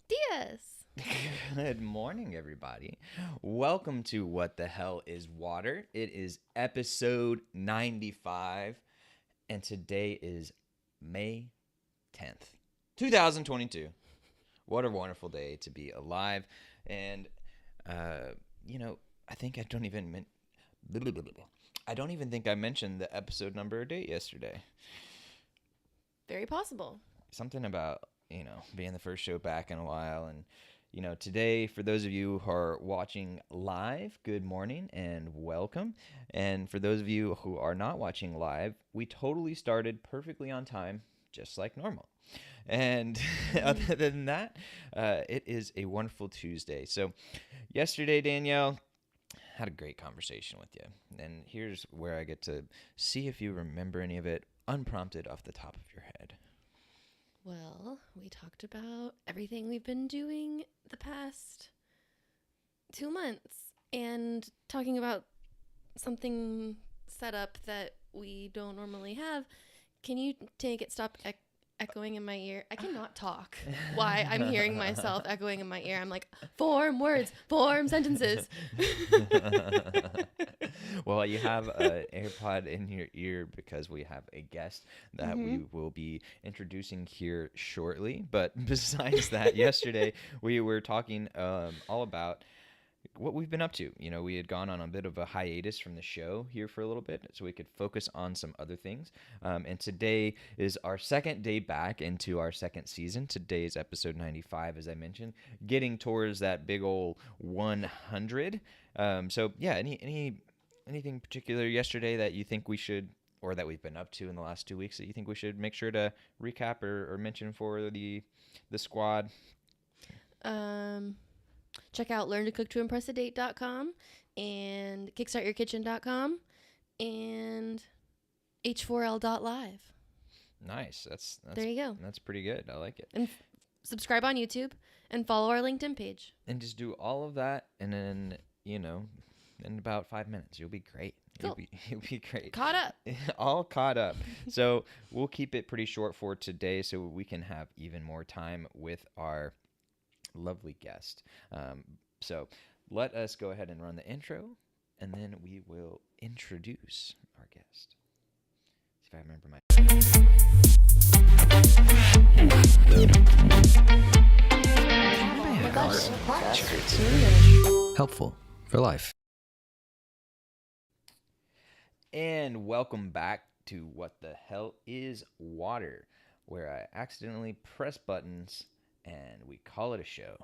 Diaz. Good morning, everybody. Welcome to What the Hell is Water? It is episode 95, and today is May 10th, 2022. What a wonderful day to be alive. And, I think I don't even. I don't even think I mentioned the episode number or date yesterday. Very possible. Something about, being the first show back in a while. And, today, for those of you who are watching live, good morning and welcome. And for those of you who are not watching live, we totally started perfectly on time, just like normal. And other than that, it is a wonderful Tuesday. So yesterday, Danielle, had a great conversation with you. And here's where I get to see if you remember any of it unprompted off the top of your head. Well, we talked about everything we've been doing the past 2 months and talking about something set up that we don't normally have. Can you stop echoing in my ear? I cannot talk. Why? I'm hearing myself echoing in my ear. I'm like, form words, form sentences. Well, you have an AirPod in your ear because we have a guest that we will be introducing here shortly. But besides that, yesterday we were talking all about what we've been up to. We had gone on a bit of a hiatus from the show here for a little bit so we could focus on some other things. And today is our second day back into our second season. Today is episode 95, as I mentioned, getting towards that big old 100. So yeah, anything particular yesterday that you think we should, or that we've been up to in the last 2 weeks that you think we should make sure to recap or mention for the squad? Check out learntocooktoimpressadate.com and kickstartyourkitchen.com and h4l.live. Nice. That's there you go. That's pretty good. I like it. And subscribe on YouTube and follow our LinkedIn page. And just do all of that, and then in about 5 minutes you'll be great. Cool. You'll be great. Caught up. All caught up. So we'll keep it pretty short for today, so we can have even more time with our lovely guest. So let us go ahead and run the intro, and then we will introduce our guest. See if I remember my. Helpful for life. And welcome back to What the Hell is Water, where I accidentally press buttons and we call it a show.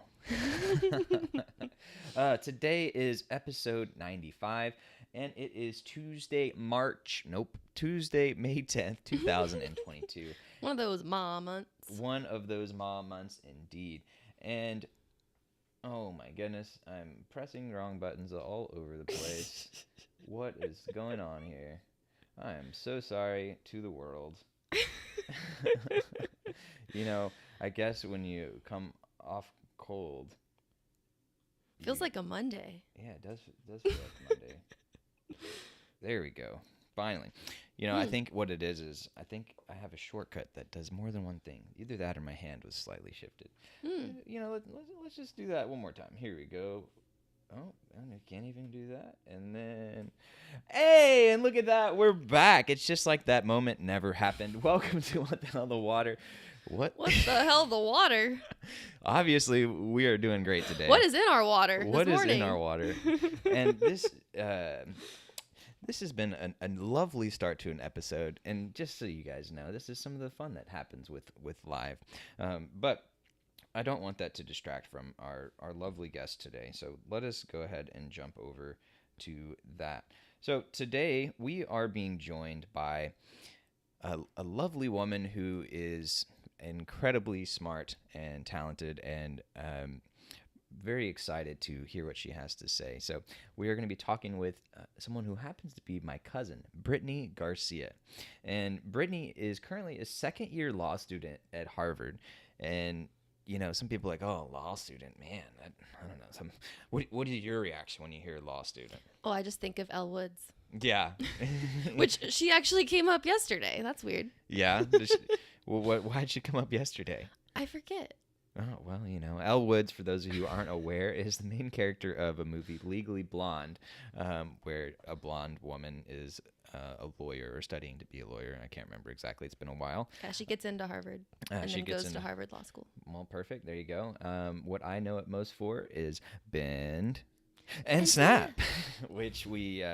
Today is episode 95, and it is Tuesday, May 10th, 2022. One of those ma months. One of those ma months, indeed. And, oh my goodness, I'm pressing wrong buttons all over the place. What is going on here? I am so sorry to the world. I guess when you come off cold, feels like a Monday. Yeah, it does feel like a Monday. There we go. Finally. I think what it is I think I have a shortcut that does more than one thing. Either that or my hand was slightly shifted. Let's just do that one more time. Here we go. Oh, and I can't even do that. And then, hey, and look at that. We're back. It's just like that moment never happened. Welcome to What the Hell the Water. What the hell, the water? Obviously, we are doing great today. What is in our water What this is morning? in our water? And this has been a lovely start to an episode. And just so you guys know, this is some of the fun that happens with live. But I don't want that to distract from our lovely guest today. So let us go ahead and jump over to that. So today we are being joined by a lovely woman who is incredibly smart and talented, and very excited to hear what she has to say. So we are going to be talking with someone who happens to be my cousin, Brittany Garcia. And Brittany is currently a second-year law student at Harvard. And some people are like, oh, law student, man, I don't know. What is your reaction when you hear law student? Oh, I just think of Elle Woods. Yeah. Which she actually came up yesterday. That's weird. Yeah? Well, why'd she come up yesterday? I forget. Oh, well, Elle Woods, for those of you who aren't aware, is the main character of a movie, Legally Blonde, where a blonde woman is a lawyer or studying to be a lawyer. I can't remember exactly. It's been a while. Yeah, she gets into Harvard and She then gets goes to into, Harvard Law School. well, perfect. There you go. What I know it most for is Bend and And Snap, which we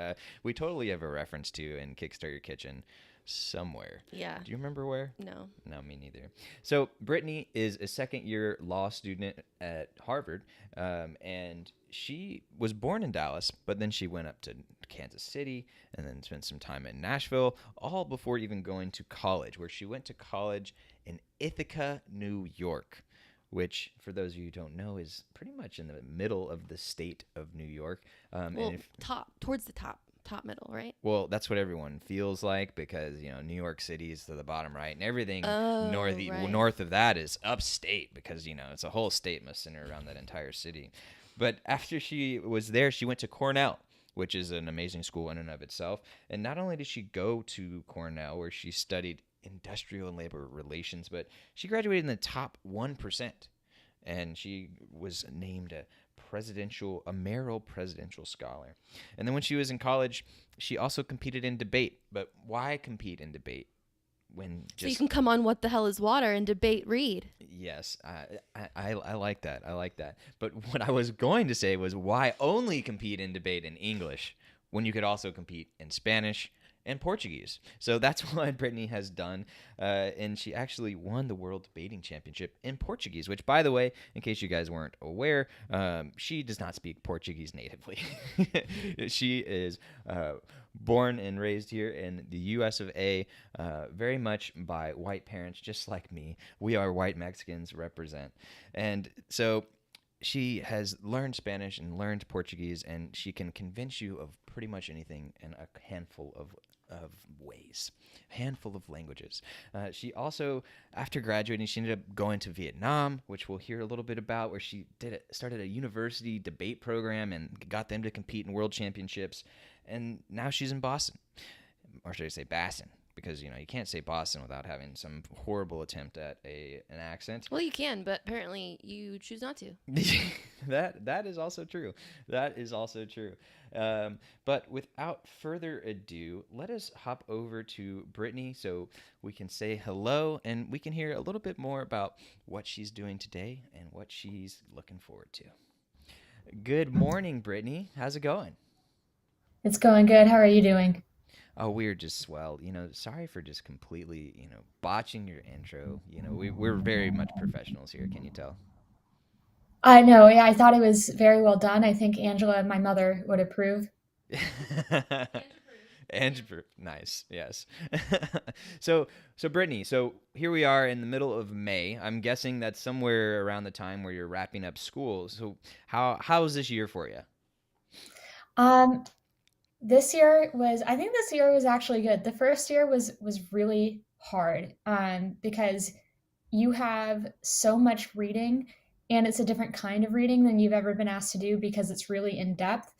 totally have a reference to in Kickstart Your Kitchen somewhere. Yeah. Do you remember where? No. No, me neither. So Brittany is a second-year law student at Harvard, and she was born in Dallas, but then she went up to Kansas City and then spent some time in Nashville, all before even going to college, where she went to college in Ithaca, New York, which, for those of you who don't know, is pretty much in the middle of the state of New York. Well, towards the top middle, right? Well, that's what everyone feels like because, New York City is to the bottom right, and everything right. north of that is upstate because, it's a whole state must center around that entire city. But after she was there, she went to Cornell, which is an amazing school in and of itself. And not only did she go to Cornell, where she studied industrial and labor relations, but she graduated in the top 1%. And she was named a Merrill Presidential Scholar. And then when she was in college, she also competed in debate. But why compete in debate when so you can come on What the Hell is Water and debate Reid? Yes, I like that. I like that. But what I was going to say was why only compete in debate in English when you could also compete in Spanish and Portuguese. So that's what Brittany has done, and she actually won the World Debating Championship in Portuguese, which, by the way, in case you guys weren't aware, she does not speak Portuguese natively. She is born and raised here in the U.S. of A., very much by white parents, just like me. We are white Mexicans represent. And so she has learned Spanish and learned Portuguese, and she can convince you of pretty much anything in a handful of ways, a handful of languages. She also, after graduating, she ended up going to Vietnam, which we'll hear a little bit about, where she started a university debate program and got them to compete in world championships. And now she's in Boston, or should I say Bassin? Because, you can't say Boston without having some horrible attempt at an accent. Well, you can, but apparently you choose not to. That is also true. That is also true. But without further ado, let us hop over to Brittany so we can say hello and we can hear a little bit more about what she's doing today and what she's looking forward to. Good morning, Brittany. How's it going? It's going good. How are you doing? Oh, we're just swell. Sorry for just completely, botching your intro. We're very much professionals here. Can you tell? I know. Yeah, I thought it was very well done. I think Angela, my mother, would approve. Nice. Yes. So Brittany, so here we are in the middle of May. I'm guessing that's somewhere around the time where you're wrapping up school. So how's this year for you? Um, I think this year was actually good. The first year was really hard, because you have so much reading, and it's a different kind of reading than you've ever been asked to do because it's really in depth,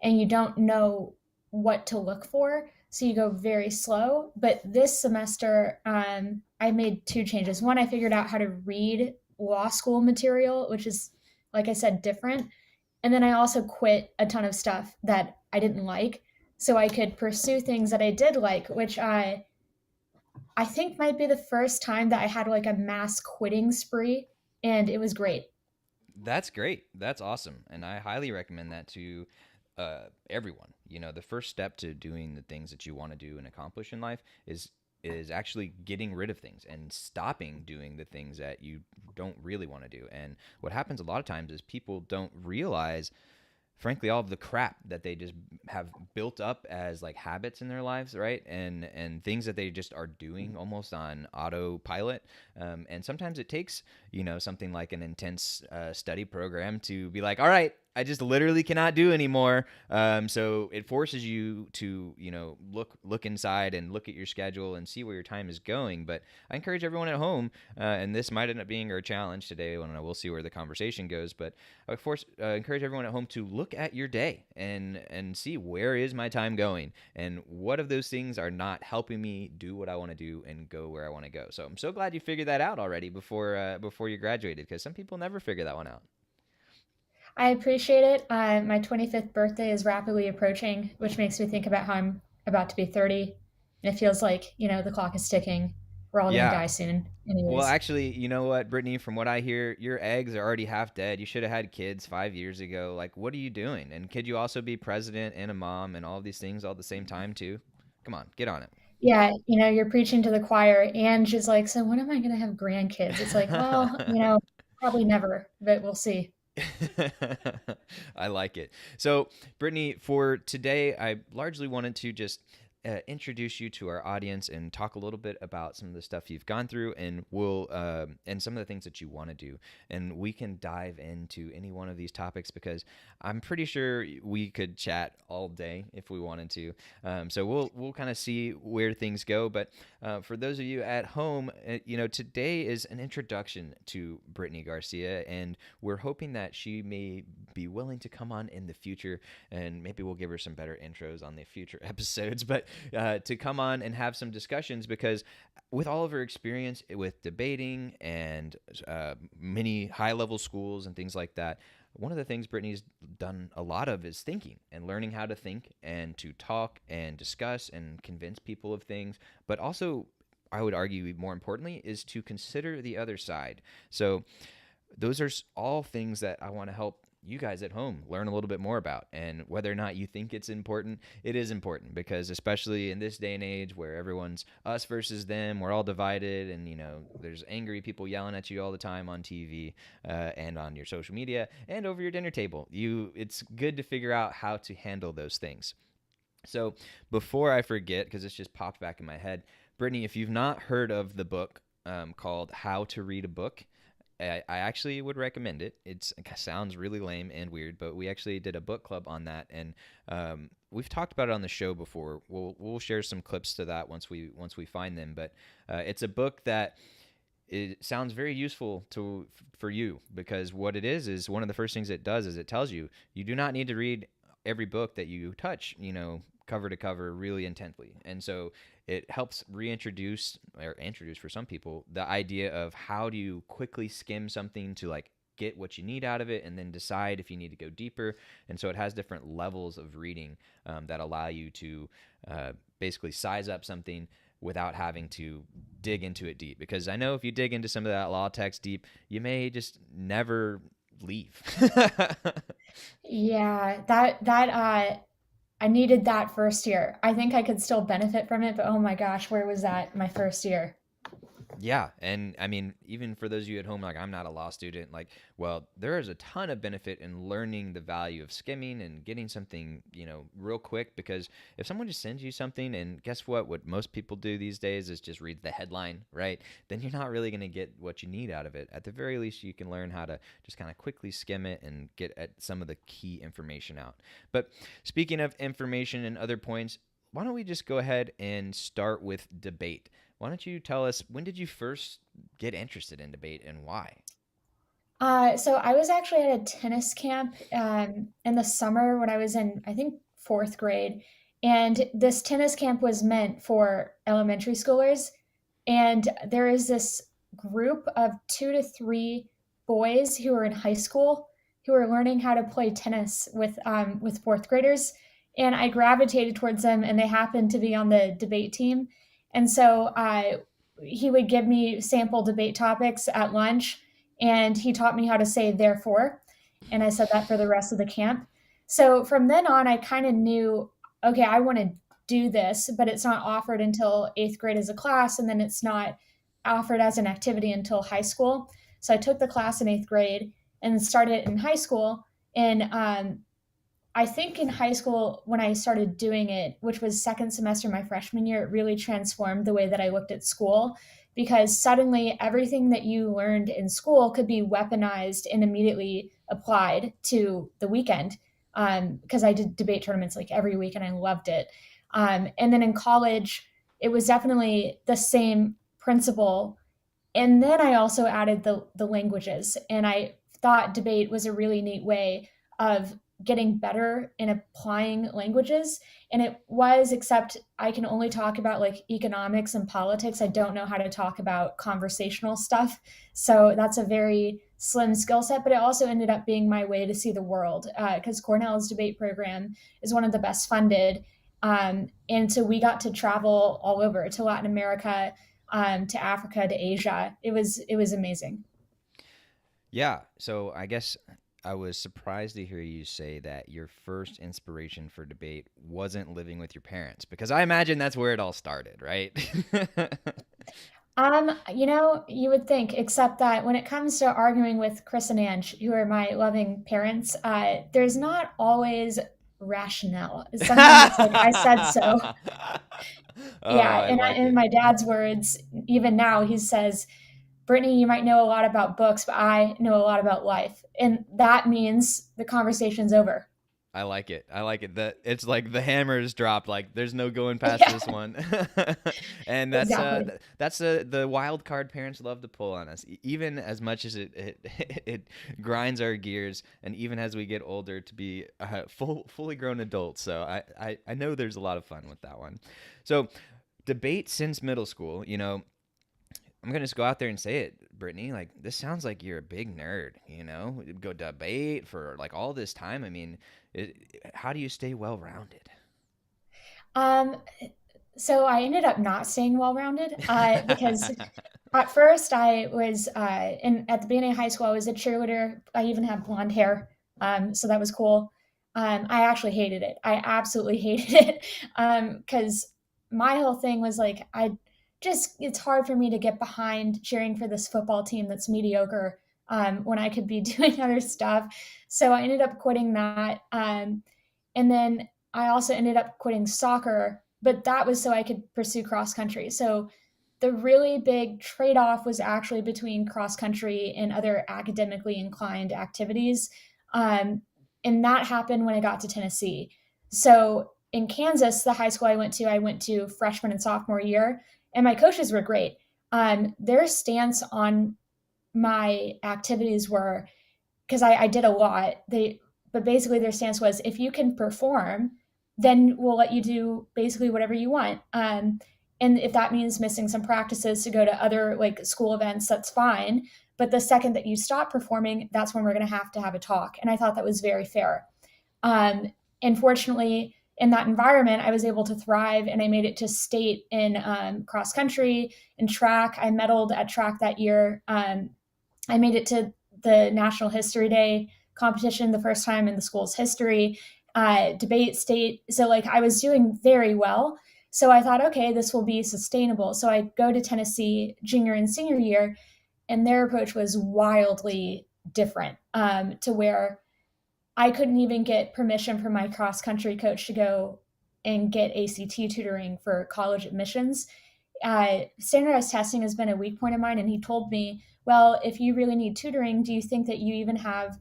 and you don't know what to look for, so you go very slow. But this semester, I made two changes. One, I figured out how to read law school material, which is, like I said, different. And then I also quit a ton of stuff that I didn't like so I could pursue things that I did like, which I think might be the first time that I had like a mass quitting spree, and it was great. That's great. That's awesome. And I highly recommend that to everyone. The first step to doing the things that you want to do and accomplish in life is actually getting rid of things and stopping doing the things that you don't really want to do. And what happens a lot of times is people don't realize, frankly, all of the crap that they just have built up as like habits in their lives, right? And things that they just are doing almost on autopilot. And sometimes it takes, something like an intense study program to be like, all right, I just literally cannot do anymore. So it forces you to, look inside and look at your schedule and see where your time is going. But I encourage everyone at home, and this might end up being our challenge today. I don't know, we'll see where the conversation goes. But encourage everyone at home to look at your day and see, where is my time going, and what of those things are not helping me do what I want to do and go where I want to go. So I'm so glad you figured that out already before you graduated, because some people never figure that one out. I appreciate it. My 25th birthday is rapidly approaching, which makes me think about how I'm about to be 30. And it feels like, the clock is ticking. We're all going to Yeah. die soon. Well, Anyways. actually, you know what, Brittany? From what I hear, your eggs are already half dead. You should have had kids 5 years ago. Like, what are you doing? And could you also be president and a mom and all these things all at the same time too? Come on, get on Yeah, you're preaching to the choir. And she's like, so when am I going to have grandkids? It's like, well, it. probably never, but we'll see. I like it. So, Brittany, for today, I largely wanted to just introduce you to our audience and talk a little bit about some of the stuff you've gone through, and and some of the things that you want to do. And we can dive into any one of these topics, because I'm pretty sure we could chat all day if we wanted to. So we'll kind of see where things go. But for those of you at home, today is an introduction to Brittany Garcia, and we're hoping that she may be willing to come on in the future, and maybe we'll give her some better intros on the future episodes. But to come on and have some discussions, because with all of her experience with debating and many high-level schools and things like that, one of the things Brittany's done a lot of is thinking and learning how to think and to talk and discuss and convince people of things. But also, I would argue more importantly, is to consider the other side. So those are all things that I want to help you guys at home learn a little bit more about. And whether or not you think it's important, it is important, because especially in this day and age where everyone's us versus them, we're all divided, and there's angry people yelling at you all the time on TV and on your social media and over your dinner table. It's good to figure out how to handle those things. So before I forget, because it's just popped back in my head, Brittany, if you've not heard of the book called How to Read a Book, I actually would recommend it. It sounds really lame and weird, but we actually did a book club on that, and we've talked about it on the show before. We'll share some clips to that once we find them. But it's a book that it sounds very useful for you, because what it is one of the first things it does is it tells you do not need to read every book that you touch, cover to cover really intently. And so it helps introduce for some people the idea of how do you quickly skim something to like get what you need out of it, and then decide if you need to go deeper. And so it has different levels of reading that allow you to basically size up something without having to dig into it deep. Because I know if you dig into some of that law text deep, you may just never leave. Yeah, that I needed that first year. I think I could still benefit from it, but oh my gosh, where was that my first year? Yeah, and I mean, even for those of you at home, like, I'm not a law student, like, well, there is a ton of benefit in learning the value of skimming and getting something, real quick. Because if someone just sends you something, and guess what most people do these days is just read the headline, right? Then you're not really going to get what you need out of it. At the very least, you can learn how to just kind of quickly skim it and get at some of the key information out. But speaking of information and other points, why don't we just go ahead and start with debate? Why don't you tell us, when did you first get interested in debate, and why? So I was actually at a tennis camp in the summer when I was in, I think, fourth grade. And this tennis camp was meant for elementary schoolers. And there is this group of 2 to 3 boys who are in high school who are learning how to play tennis with fourth graders. And I gravitated towards them, and they happened to be on the debate team. And so he would give me sample debate topics at lunch, and he taught me how to say therefore. And I said that for the rest of the camp. So from then on, I kind of knew, okay, I want to do this, but it's not offered until eighth grade as a class, and then it's not offered as an activity until high school. So I took the class in eighth grade and started in high school. And I think in high school, when I started doing it, which was second semester my freshman year, it really transformed the way that I looked at school, because suddenly everything that you learned in school could be weaponized and immediately applied to the weekend. Because I did debate tournaments like every week and I loved it. And then in college, it was definitely the same principle. And then I also added the languages, and I thought debate was a really neat way of getting better in applying languages. And it was, except I can only talk about like economics and politics. I don't know how to talk about conversational stuff. So that's a very slim skill set, but it also ended up being my way to see the world, because Cornell's debate program is one of the best funded. And so we got to travel all over to Latin America, to Africa, to Asia. It was amazing. Yeah. So I guess I was surprised to hear you say that your first inspiration for debate wasn't living with your parents, because I imagine that's where it all started, right? You would think, except that when it comes to arguing with Chris and Ange, who are my loving parents, there's not always rationale. Sometimes it's like, I said so. Oh, Yeah, I like in it. my dad's words, even now, he says, Brittany, you might know a lot about books, but I know a lot about life. And that means the conversation's over. I like it. I like it. That it's like the hammer is dropped. Like there's no going past Yeah, this one. And exactly. that's the wild card parents love to pull on us, even as much as it grinds our gears, and even as we get older to be fully grown adults. So I know there's a lot of fun with that one. So debate since middle school. I'm gonna just go out there and say it, Brittany. Like this sounds like you're a big nerd. Go debate for like all this time. I mean, how do you stay well rounded? Um, so I ended up not staying well-rounded, because at first I was, at the beginning of high school, I was a cheerleader. I even had blonde hair. So that was cool. I actually hated it. I absolutely hated it. Because my whole thing was like, it's hard for me to get behind cheering for this football team that's mediocre, when I could be doing other stuff. So I ended up quitting that. And then I also ended up quitting soccer, but that was so I could pursue cross country. So the really big trade off was actually between cross country and other academically inclined activities. And that happened when I got to Tennessee. So in Kansas, the high school I went to freshman and sophomore year, and my coaches were great. Their stance on my activities were, because I did a lot. But basically their stance was, if you can perform, then we'll let you do basically whatever you want. And if that means missing some practices to go to other like school events, that's fine. But the second that you stop performing, that's when we're going to have a talk. And I thought that was very fair. And fortunately, in that environment, I was able to thrive, and I made it to state in, cross country and track. I medaled at track that year. I made it to the National History Day competition the first time in the school's history, debate state. So, like, I was doing very well. So I thought, okay, this will be sustainable. So I go to Tennessee junior and senior year, and their approach was wildly different, to where I couldn't even get permission from my cross country coach to go and get ACT tutoring for college admissions. Standardized testing has been a weak point of mine, and he told me, well, if you really need tutoring, do you think that you even have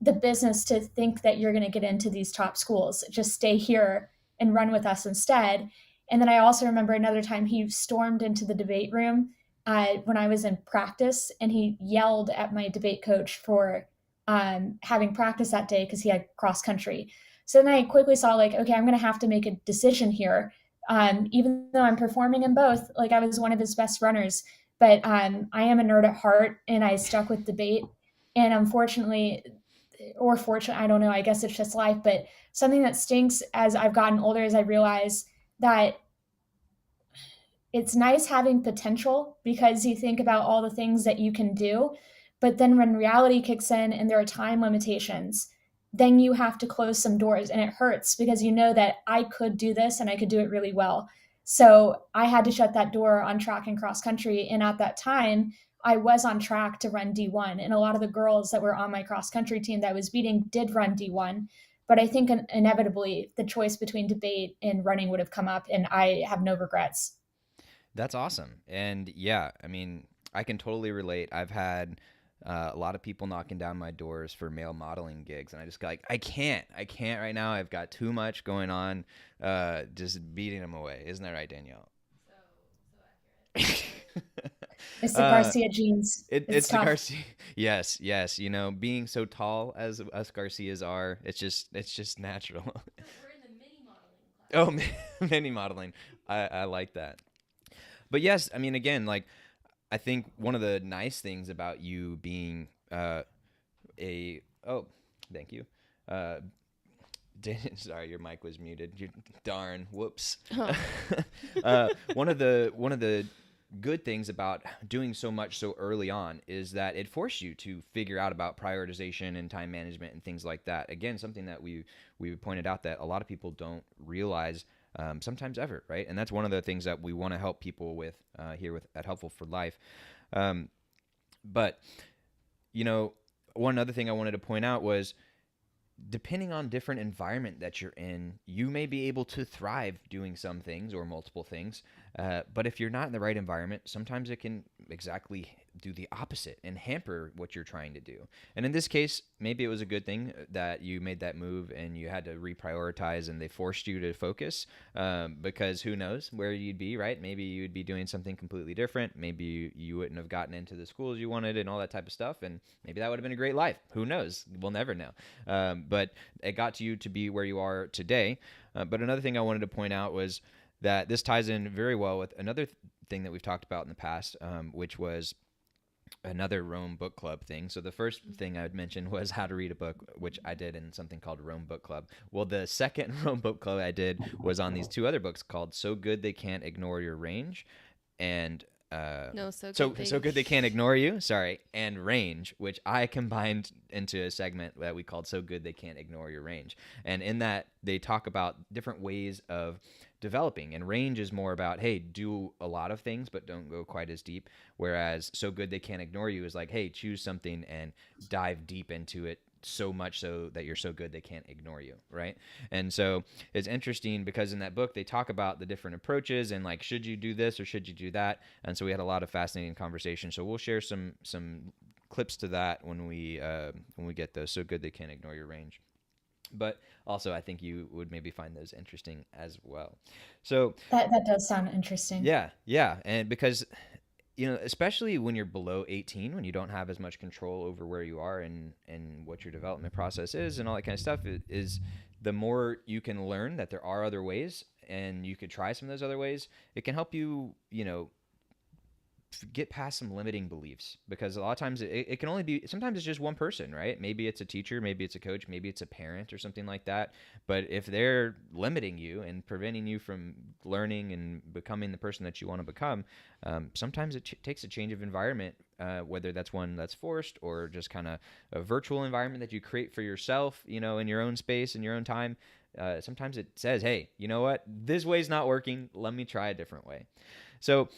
the business to think that you're going to get into these top schools? Just stay here and run with us instead. And then I also remember another time he stormed into the debate room, when I was in practice, and he yelled at my debate coach for, having practice that day because he had cross country. So then I quickly saw, like, okay, I'm going to have to make a decision here. Even though I'm performing in both, like, I was one of his best runners, but, I am a nerd at heart, and I stuck with debate. And unfortunately, or fortunate, I don't know, I guess it's just life, but something that stinks as I've gotten older is I realize that it's nice having potential, because you think about all the things that you can do. But then when reality kicks in and there are time limitations, then you have to close some doors, and it hurts because you know that I could do this and I could do it really well. So I had to shut that door on track and cross country. And at that time, I was on track to run D1. And a lot of the girls that were on my cross country team that I was beating did run D1. But I think inevitably the choice between debate and running would have come up, and I have no regrets. That's awesome. And yeah, I mean, I can totally relate. I've had a lot of people knocking down my doors for male modeling gigs, and I just got like, I can't right now. I've got too much going on, just beating them away. Isn't that right, Danielle? So, so accurate. It's the uh, Garcia genes. It's it's the tough. Garcia. Yes, yes. You know, being so tall as us Garcias are, it's just natural. So we're in the mini modeling Oh, class. mini modeling. I like that. But yes, I mean, again, like I think one of the nice things about you being a oh, thank you. Uh, sorry, your mic was muted. Darn, whoops. Oh. One of the good things about doing so much so early on is that it forced you to figure out about prioritization and time management and things like that. Again, something that we pointed out that a lot of people don't realize sometimes ever, right? And that's one of the things that we want to help people with here with at Helpful for Life. Um, but you know, one other thing I wanted to point out was depending on different environment that you're in, you may be able to thrive doing some things or multiple things. But if you're not in the right environment, sometimes it can exactly do the opposite and hamper what you're trying to do. And in this case, maybe it was a good thing that you made that move and you had to reprioritize and they forced you to focus because who knows where you'd be, right? Maybe you'd be doing something completely different. Maybe you wouldn't have gotten into the schools you wanted and all that type of stuff. And maybe that would have been a great life. Who knows? We'll never know. But it got you to be where you are today. But another thing I wanted to point out was that this ties in very well with another thing that we've talked about in the past, which was another Rome book club thing. So the first thing I would mention was how to read a book, which I did in something called Rome Book Club. Well, the second Rome Book Club I did was on these two other books called So Good They Can't Ignore Your Range and No, so so good they. so good they can't ignore you. Sorry, and range, which I combined into a segment that we called "So Good They Can't Ignore Your Range." And in that, they talk about different ways of developing. And range is more about, hey, do a lot of things, but don't go quite as deep. Whereas "So Good They Can't Ignore You" is like, hey, choose something and dive deep into it so much so that you're so good they can't ignore you, right? And so it's interesting because in that book they talk about the different approaches and like should you do this or should you do that, and so we had a lot of fascinating conversation. So we'll share some clips to that when we get those. So good they can't ignore your range. But also I think you would maybe find those interesting as well. So That does sound interesting. yeah, yeah, and because you know, especially when you're below 18, when you don't have as much control over where you are and what your development process is and all that kind of stuff, is the more you can learn that there are other ways and you could try some of those other ways, it can help you, you know, get past some limiting beliefs because a lot of times it can only be sometimes it's just one person, right? Maybe it's a teacher, maybe it's a coach, maybe it's a parent or something like that. But if they're limiting you and preventing you from learning and becoming the person that you want to become, sometimes it takes a change of environment, whether that's one that's forced or just kind of a virtual environment that you create for yourself, you know, in your own space, in your own time. Sometimes it says, hey, you know what, this way's not working, let me try a different way. So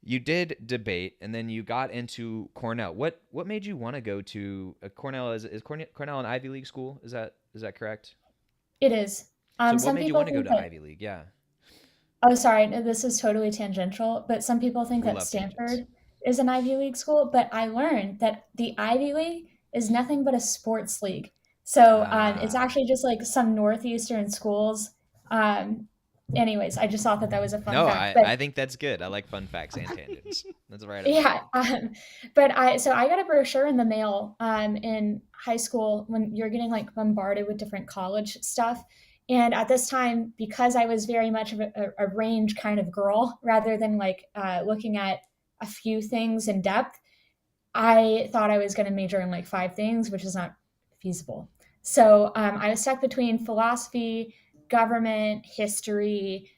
you did debate, and then you got into Cornell. What made you want to go to Cornell? Is Cornell an Ivy League school? Is that correct? It is. So what Some made you people want to go think to that, Ivy League? Yeah, oh, sorry, no, this is totally tangential, but some people think we that love tangents. Stanford is an Ivy League school, but I learned that the Ivy League is nothing but a sports league. So it's Ah, actually just like some Northeastern schools. Um, anyways, I just thought that that was a fun no, fact. But I think that's good. I like fun facts and tangents. That's right up my yeah, alley. but I got a brochure in the mail in high school when you're getting like bombarded with different college stuff. And at this time, because I was very much of a range kind of girl, rather than like looking at a few things in depth, I thought I was going to major in like five things, which is not feasible. So I was stuck between philosophy, government, history,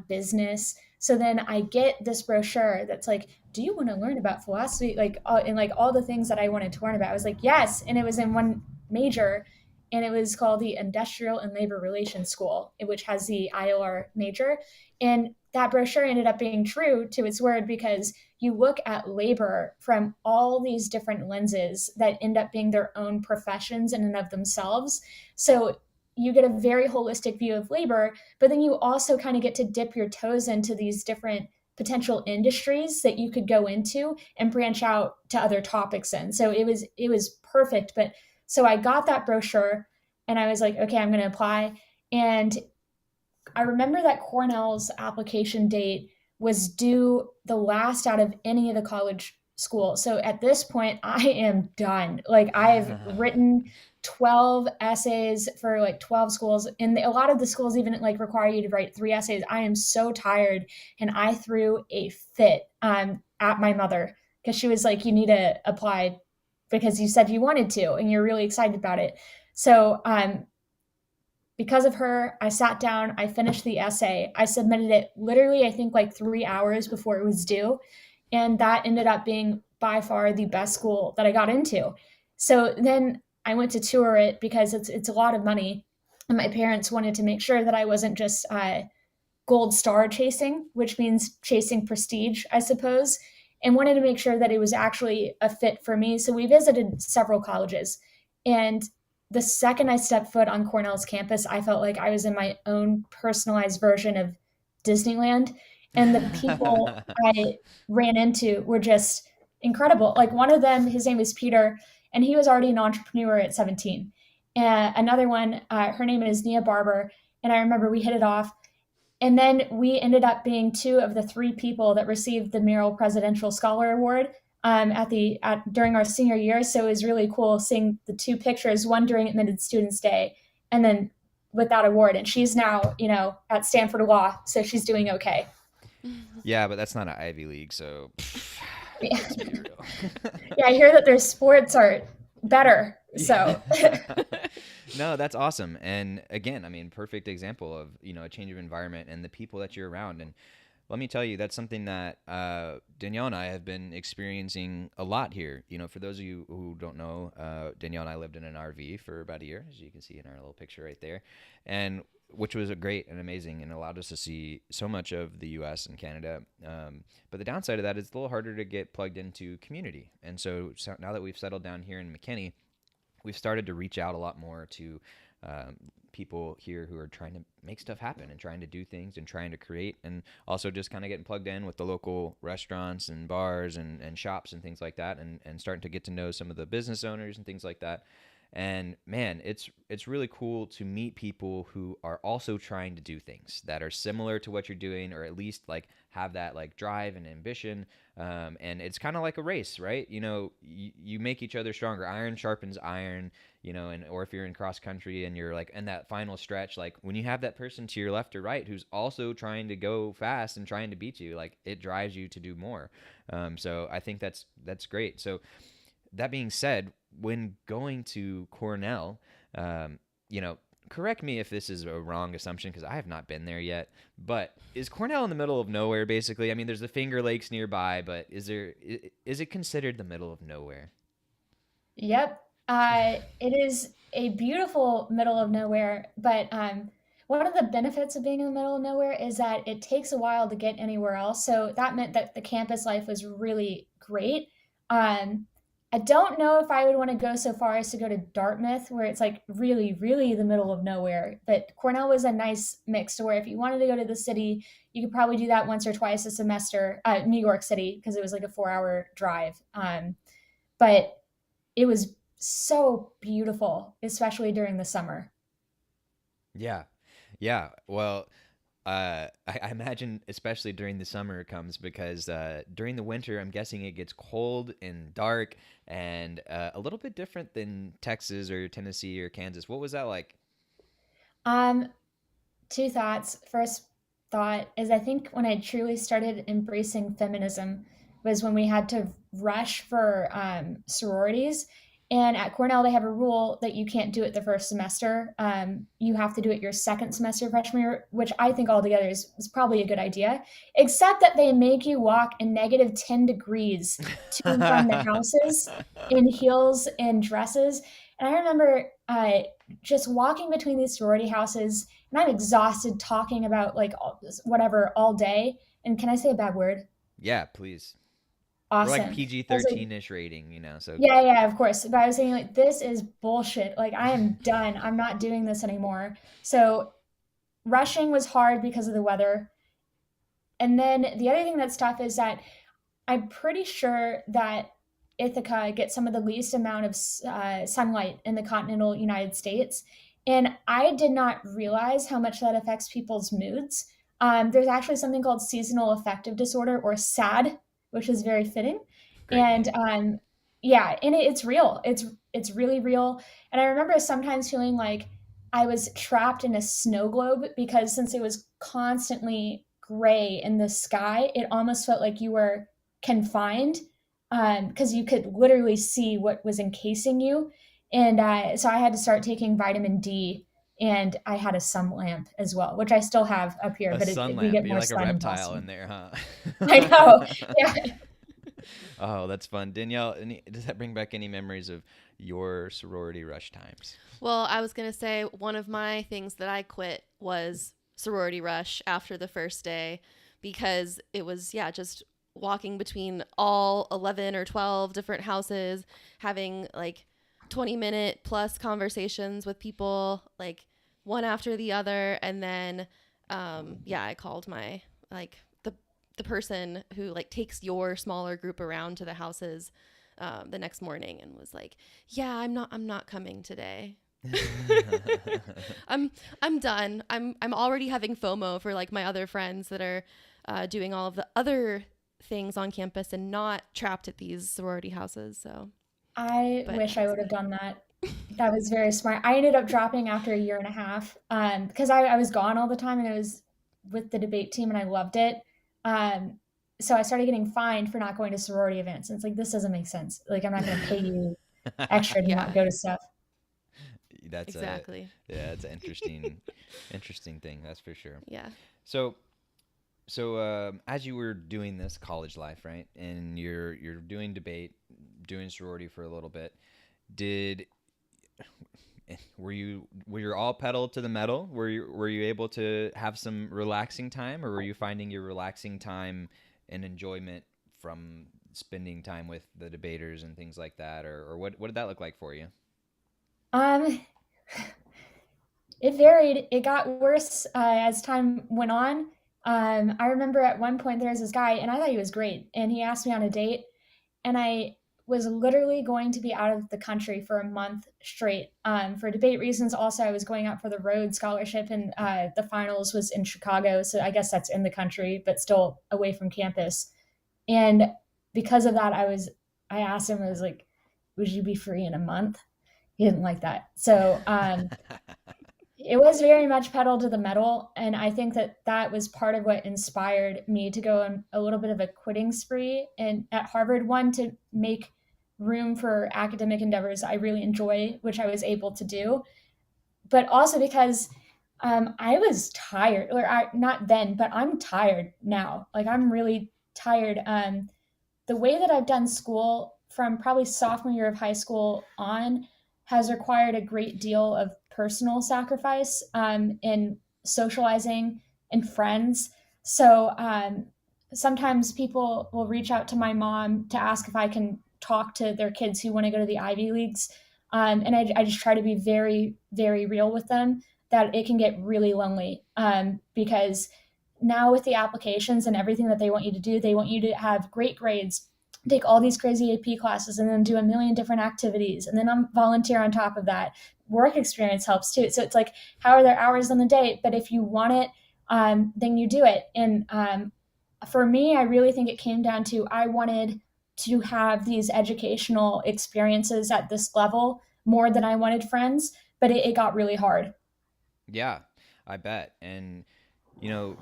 business. So then I get this brochure that's like, do you want to learn about philosophy? Like, and like all the things that I wanted to learn about. I was like, yes. And it was in one major, and it was called the Industrial and Labor Relations School, which has the ILR major. And that brochure ended up being true to its word because you look at labor from all these different lenses that end up being their own professions in and of themselves. So you get a very holistic view of labor, but then you also kind of get to dip your toes into these different potential industries that you could go into and branch out to other topics in. So it was perfect. But so I got that brochure and I was like, okay, I'm going to apply. And I remember that Cornell's application date was due the last out of any of the college schools. So at this point, I am done. Like I've written 12 essays for like 12 schools, and a lot of the schools even like require you to write 3 essays. I am so tired, and I threw a fit at my mother because she was like, "You need to apply because you said you wanted to, and you're really excited about it." So because of her, I sat down, I finished the essay. I submitted it literally, I think, like 3 hours before it was due. And that ended up being by far the best school that I got into. So then I went to tour it because it's a lot of money. And my parents wanted to make sure that I wasn't just gold star chasing, which means chasing prestige, I suppose, and wanted to make sure that it was actually a fit for me. So we visited several colleges. And the second I stepped foot on Cornell's campus, I felt like I was in my own personalized version of Disneyland. And the people I ran into were just incredible. Like one of them, his name is Peter, and he was already an entrepreneur at 17. And another one, her name is Nia Barber. And I remember we hit it off. And then we ended up being two of the three people that received the Merrill Presidential Scholar Award during our senior year. So it was really cool seeing the two pictures, one during Admitted Students Day, and then with that award. And she's now, at Stanford Law, so she's doing okay. Yeah, but that's not an Ivy League, so Yeah. let's be real. Yeah, I hear that their sports are better. So No, that's awesome. And again, I mean, perfect example of, a change of environment and the people that you're around. And let me tell you, that's something that Danielle and I have been experiencing a lot here. For those of you who don't know, Danielle and I lived in an RV for about a year, as you can see in our little picture right there, and which was a great and amazing and allowed us to see so much of the U.S. and Canada. But the downside of that is it's a little harder to get plugged into community. And so now that we've settled down here in McKinney, we've started to reach out a lot more to people here who are trying to make stuff happen and trying to do things and trying to create, and also just kind of getting plugged in with the local restaurants and bars and shops and things like that, and starting to get to know some of the business owners and things like that. And man, it's really cool to meet people who are also trying to do things that are similar to what you're doing, or at least like have that like drive and ambition. And it's kind of like a race, right? You make each other stronger. Iron sharpens iron, or if you're in cross country and you're like in that final stretch, like when you have that person to your left or right who's also trying to go fast and trying to beat you, like it drives you to do more. So I think that's great. So that being said, when going to Cornell, correct me if this is a wrong assumption because I have not been there yet, but is Cornell in the middle of nowhere basically? I mean, there's the Finger Lakes nearby, but is it considered the middle of nowhere? Yep. It is a beautiful middle of nowhere, but one of the benefits of being in the middle of nowhere is that it takes a while to get anywhere else. So that meant that the campus life was really great. Um, I don't know if I would want to go so far as to go to Dartmouth, where it's like really, really the middle of nowhere. But Cornell was a nice mix to where if you wanted to go to the city, you could probably do that once or twice a semester. New York City, because it was like a 4-hour drive. But it was so beautiful, especially during the summer. Yeah. Yeah. Well, I imagine especially during the summer it comes because during the winter, I'm guessing it gets cold and dark and a little bit different than Texas or Tennessee or Kansas. What was that like? Um, Two thoughts. First thought is I think when I truly started embracing feminism was when we had to rush for sororities. And at Cornell, they have a rule that you can't do it the first semester. You have to do it your second semester freshman year, which I think altogether is probably a good idea, except that they make you walk in negative 10 degrees to and from the houses in heels and dresses. And I remember just walking between these sorority houses, and I'm exhausted talking about like whatever all day. And can I say a bad word? Yeah, please. We're like Awesome. PG I was like, 13 ish rating, so yeah, of course. But I was saying like this is bullshit. Like I am done. I'm not doing this anymore. So rushing was hard because of the weather. And then the other thing that's tough is that I'm pretty sure that Ithaca gets some of the least amount of sunlight in the continental United States. And I did not realize how much that affects people's moods. There's actually something called seasonal affective disorder, or SAD, which is very fitting. Great And name. yeah, and it's real. It's really real. And I remember sometimes feeling like I was trapped in a snow globe, because since it was constantly gray in the sky, it almost felt like you were confined, because you could literally see what was encasing you. And so I had to start taking vitamin D, and I had a sun lamp as well, which I still have up here, A but sun we lamp. get You're more like a sun in reptile in Boston. there, I know. huh? Yeah. Oh, that's fun. Danielle, does that bring back any memories of your sorority rush times? Well, I was going to say one of my things that I quit was sorority rush after the first day, because it was, yeah, just walking between all 11 or 12 different houses, having like 20-minute plus conversations with people, like one after the other. And then, yeah, I called my, like, the person who like takes your smaller group around to the houses the next morning, and was like, yeah, I'm not coming today. I'm I'm done. I'm already having FOMO for like my other friends that are doing all of the other things on campus and not trapped at these sorority houses. So, I but wish I would have honestly, done that. That was very smart. I ended up dropping after a year and a half, because I was gone all the time, and I was with the debate team, and I loved it. Um, so I started getting fined for not going to sorority events. And it's like, this doesn't make sense. Like, I'm not going to pay you extra to not yeah, go to stuff. That's a exactly. yeah, that's an interesting thing. That's for sure. Yeah. So as you were doing this college life, right, and you're doing debate, doing sorority for a little bit, did were you all pedal to the metal? Were you able to have some relaxing time, or were you finding your relaxing time and enjoyment from spending time with the debaters and things like that, or what did that look like for you? Um, it varied. It got worse as time went on. I remember at one point there was this guy, and I thought he was great, and he asked me on a date, and I was literally going to be out of the country for a month straight, for debate reasons. Also, I was going out for the Rhodes Scholarship, and the finals was in Chicago, so I guess that's in the country, but still away from campus. And because of that, I asked him, I was like, "Would you be free in a month?" He didn't like that, so it was very much pedal to the metal, and I think that that was part of what inspired me to go on a little bit of a quitting spree and at Harvard. One, to make room for academic endeavors I really enjoy, which I was able to do, but also because I was tired, or not then, but I'm tired now. Like, I'm really tired. The way that I've done school from probably sophomore year of high school on has required a great deal of personal sacrifice, in socializing and friends. So sometimes people will reach out to my mom to ask if I can talk to their kids who want to go to the Ivy Leagues. And I just try to be very, very real with them, that it can get really lonely, because now with the applications and everything that they want you to do, they want you to have great grades, take all these crazy AP classes, and then do a million different activities, and then I'm volunteer on top of that. Work experience helps too. So it's like, how are their hours on the day? But if you want it, then you do it. And for me, I really think it came down to, I wanted to have these educational experiences at this level more than I wanted friends, but it got really hard. Yeah, I bet. And you know,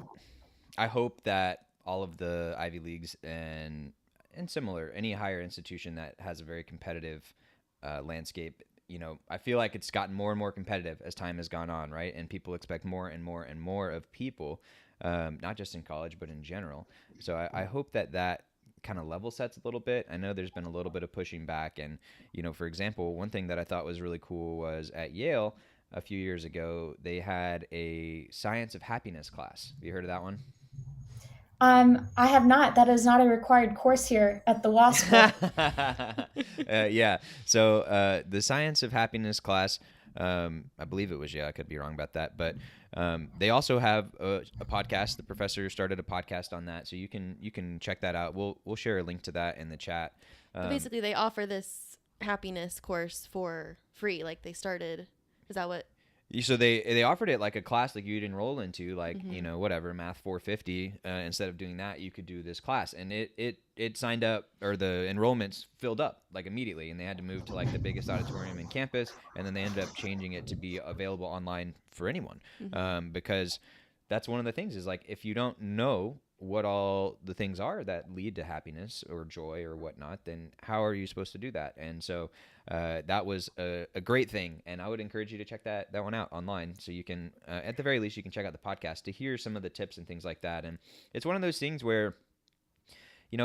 I hope that all of the Ivy Leagues and similar any higher institution that has a very competitive landscape. I feel like it's gotten more and more competitive as time has gone on, right? And people expect more and more and more of people, not just in college but in general. So I hope that kind of level sets a little bit. I know there's been a little bit of pushing back, and for example, one thing that I thought was really cool was at Yale a few years ago they had a science of happiness class. Have you heard of that one? I have not. That is not a required course here at the law school. Yeah. So the science of happiness class I believe it was Yale. I could be wrong about that, but they also have a podcast. The professor started a podcast on that, so you can check that out. We'll share a link to that in the chat. But basically, they offer this happiness course for free. Like they started. Is that what? So they offered it like a class like you'd enroll into, like Mm-hmm. whatever, math 450. Instead of doing that, you could do this class, and it signed up, or the enrollments filled up like immediately, and they had to move to like the biggest auditorium in campus, and then they ended up changing it to be available online for anyone, Mm-hmm. because that's one of the things is like if you don't know what all the things are that lead to happiness or joy or whatnot, then how are you supposed to do that? And so that was a great thing, and I would encourage you to check that one out online, so you can, at the very least, you can check out the podcast to hear some of the tips and things like that. And it's one of those things where,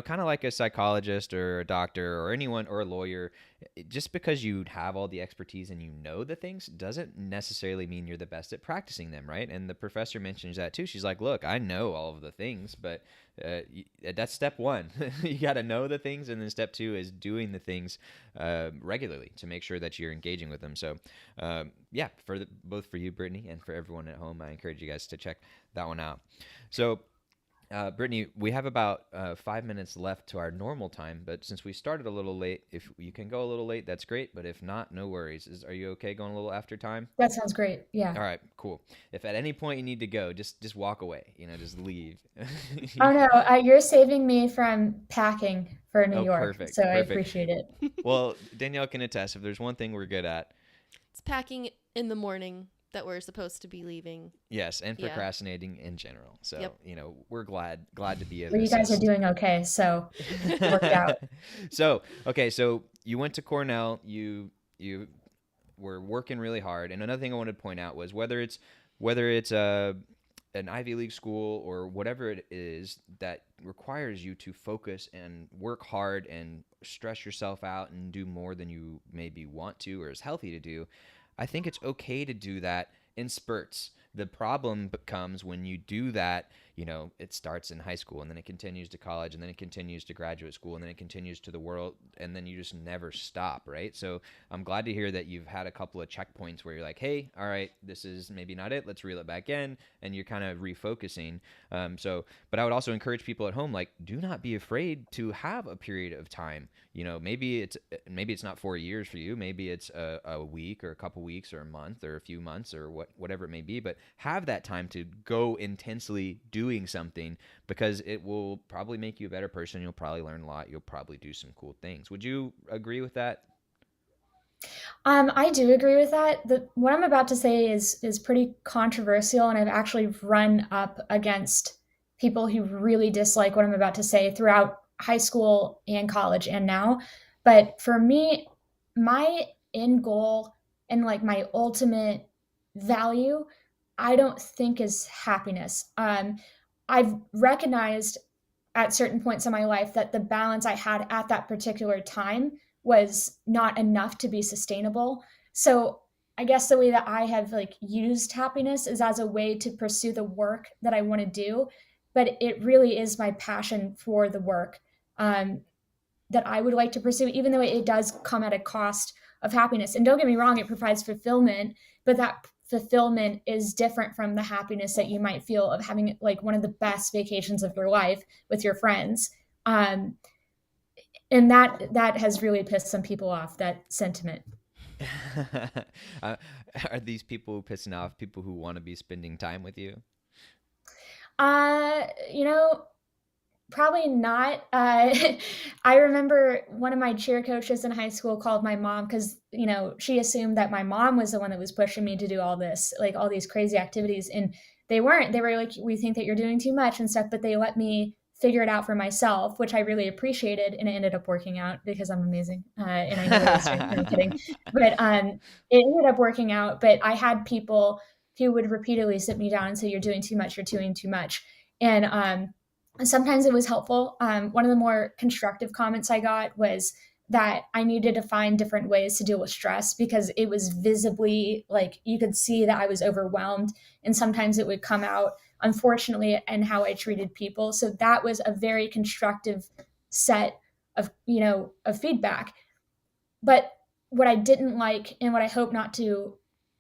kind of like a psychologist or a doctor or anyone or a lawyer, just because you have all the expertise and you know the things doesn't necessarily mean you're the best at practicing them, right? And the professor mentions that too. She's like, look, I know all of the things, but that's step one. You got to know the things. And then step two is doing the things regularly to make sure that you're engaging with them. So yeah, both for you, Brittany, and for everyone at home, I encourage you guys to check that one out. So Brittany, we have about 5 minutes left to our normal time, but since we started a little late, if you can go a little late, that's great. But if not, no worries. Are you okay going a little after time? That sounds great. Yeah. All right, cool. If at any point you need to go, just walk away. Just leave. Oh no, you're saving me from packing for New Oh, York, perfect, so I perfect. appreciate it. Well, Danielle can attest. If there's one thing we're good at, It's packing in the morning that we're supposed to be leaving. yes, and Yeah. procrastinating in general. So Yep. we're glad to be of Well, you guys are assist. doing okay, so it worked out. So okay, so you went to Cornell. You were working really hard. And another thing I wanted to point out was whether it's an Ivy League school or whatever it is that requires you to focus and work hard and stress yourself out and do more than you maybe want to or is healthy to do. I think it's okay to do that in spurts. The problem comes when you do that, it starts in high school and then it continues to college and then it continues to graduate school and then it continues to the world, and then you just never stop, right? So I'm glad to hear that you've had a couple of checkpoints where you're like, hey, all right, this is maybe not it. Let's reel it back in, and you're kind of refocusing. But I would also encourage people at home, like, do not be afraid to have a period of time. Maybe it's not 4 years for you. Maybe it's a week or a couple weeks or a month or a few months or whatever it may be. But have that time to go intensely doing something, because it will probably make you a better person. You'll probably learn a lot. You'll probably do some cool things. Would you agree with that? I do agree with that. What I'm about to say is pretty controversial, and I've actually run up against people who really dislike what I'm about to say throughout high school and college and now. But for me, my end goal and like my ultimate value, I don't think is happiness. I've recognized at certain points in my life that the balance I had at that particular time was not enough to be sustainable. So I guess the way that I have like used happiness is as a way to pursue the work that I want to do, but it really is my passion for the work um, that I would like to pursue, even though it does come at a cost of happiness. And don't get me wrong, it provides fulfillment, but that fulfillment is different from the happiness that you might feel of having like one of the best vacations of your life with your friends. Um, and that has really pissed some people off, that sentiment. uh, are these people pissing off people who want to be spending time with you? Uh, you know, Probably not. I remember one of my cheer coaches in high school called my mom because, she assumed that my mom was the one that was pushing me to do all this, like all these crazy activities. And they weren't. They were like, we think that you're doing too much and stuff, but they let me figure it out for myself, which I really appreciated. And it ended up working out because I'm amazing. And I know this, right? No, I'm kidding. But it ended up working out. But I had people who would repeatedly sit me down and say, you're doing too much, you're doing too much. And sometimes it was helpful. One of the more constructive comments I got was that I needed to find different ways to deal with stress because it was visibly like you could see that I was overwhelmed. And sometimes it would come out, unfortunately, in how I treated people. So that was a very constructive set of feedback. But what I didn't like and what I hope not to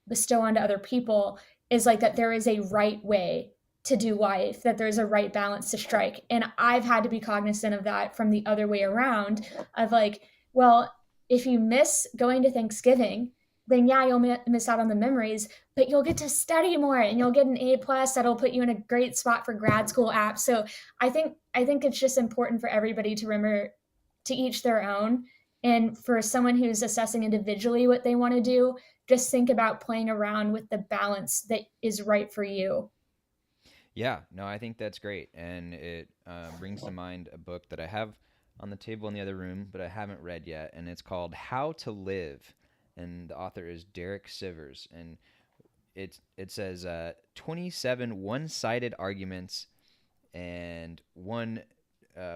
bestow onto other people is like that there is a right way to do life, that there's a right balance to strike. And I've had to be cognizant of that from the other way around of like, well, if you miss going to Thanksgiving, then yeah, you'll miss out on the memories, but you'll get to study more and you'll get an A+ that'll put you in a great spot for grad school apps. So I think it's just important for everybody to remember to each their own. And for someone who's assessing individually what they want to do, just think about playing around with the balance that is right for you. Yeah, no, I think that's great, and it brings to mind a book that I have on the table in the other room, but I haven't read yet, and it's called How to Live, and the author is Derek Sivers, and it says 27 one-sided arguments and one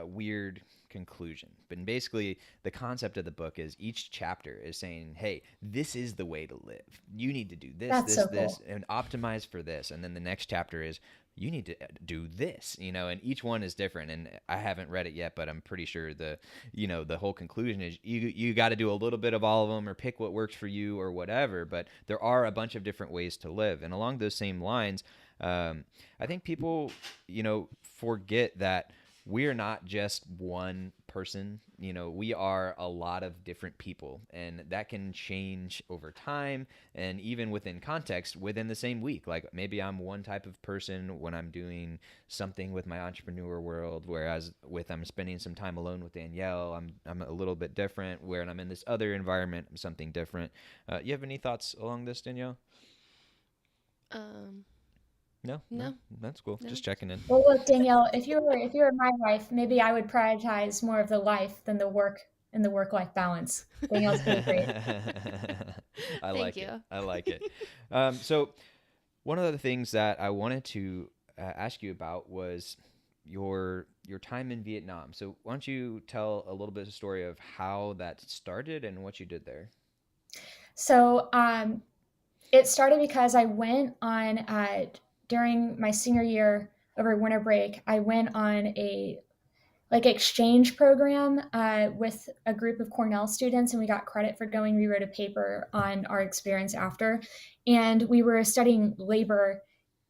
weird conclusion. But basically, the concept of the book is each chapter is saying, hey, this is the way to live. You need to do this, That's this, so this, cool. and optimize for this. And then the next chapter is, you need to do this, and each one is different. And I haven't read it yet, but I'm pretty sure the whole conclusion is you got to do a little bit of all of them or pick what works for you or whatever. But there are a bunch of different ways to live. And along those same lines, I think people, forget that we're not just one person. We are a lot of different people, and that can change over time and even within context within the same week. Like maybe I'm one type of person when I'm doing something with my entrepreneur world, whereas I'm spending some time alone with Danielle, I'm a little bit different. Where I'm in this other environment, I'm something different. You have any thoughts along this, Danielle? Um, No, no, that's cool. no. Just checking in. Well, look, Danielle, if you were my wife, maybe I would prioritize more of the life than the work and the work-life balance. Danielle's doing great. I Thank like it. you. I like it. So one of the things that I wanted to ask you about was your time in Vietnam. So why don't you tell a little bit of a story of how that started and what you did there? So it started because I went on during my senior year over winter break. I went on a like exchange program with a group of Cornell students, and we got credit for going. We wrote a paper on our experience after, and we were studying labor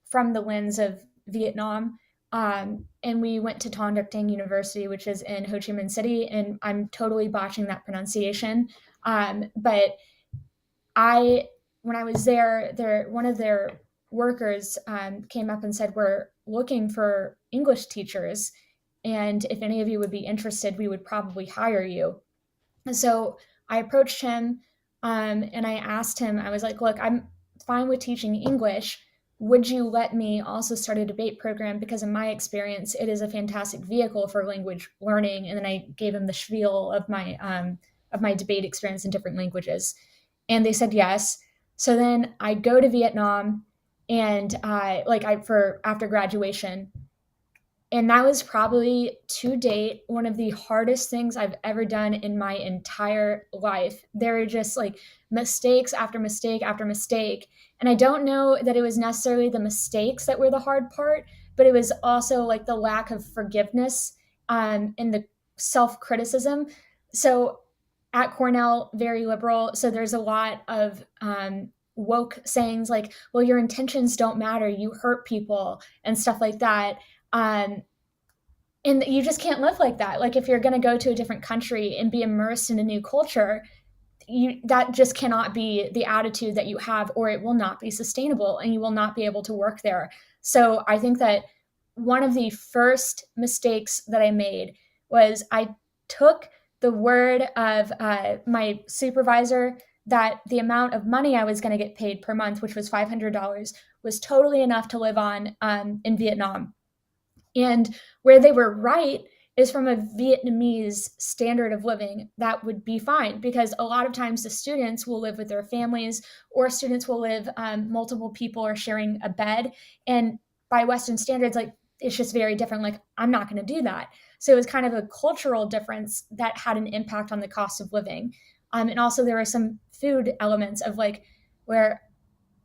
from the lens of Vietnam. And we went to Ton Duc Dang University, which is in Ho Chi Minh City, and I'm totally botching that pronunciation. But I, when I was there, one of their workers came up and said, "We're looking for English teachers, and if any of you would be interested, we would probably hire you." So I approached him, and I asked him, I was like, "Look, I'm fine with teaching English. Would you let me also start a debate program? Because in my experience, it is a fantastic vehicle for language learning." And then I gave him the spiel of my debate experience in different languages, and they said yes. So then I go to Vietnam, and I for after graduation, and that was probably to date one of the hardest things I've ever done in my entire life. There were just like mistakes after mistake after mistake. And I don't know that it was necessarily the mistakes that were the hard part, but it was also like the lack of forgiveness and the self criticism. So at Cornell, very liberal. So there's a lot of woke sayings like, well, your intentions don't matter, you hurt people, and stuff like that. Um, and you just can't live like that. Like if you're going to go to a different country and be immersed in a new culture, that just cannot be the attitude that you have, or it will not be sustainable and you will not be able to work there. So I think that one of the first mistakes that I made was I took the word of my supervisor that the amount of money I was going to get paid per month, which was $500, was totally enough to live on in Vietnam. And where they were right is from a Vietnamese standard of living, that would be fine, because a lot of times the students will live with their families, or students will live, multiple people are sharing a bed. And by Western standards, like it's just very different. Like I'm not going to do that. So it was kind of a cultural difference that had an impact on the cost of living. And also there were some food elements of like where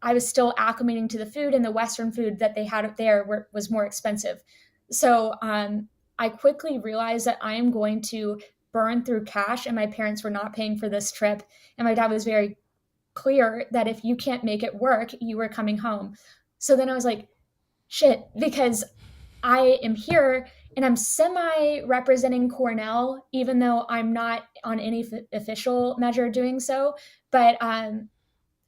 I was still acclimating to the food, and the Western food that they had up there was more expensive. So I quickly realized that I am going to burn through cash, and my parents were not paying for this trip. And my dad was very clear that if you can't make it work, you were coming home. So then I was like, shit, because I am here and I'm semi representing Cornell, even though I'm not on any official measure doing so. But I'm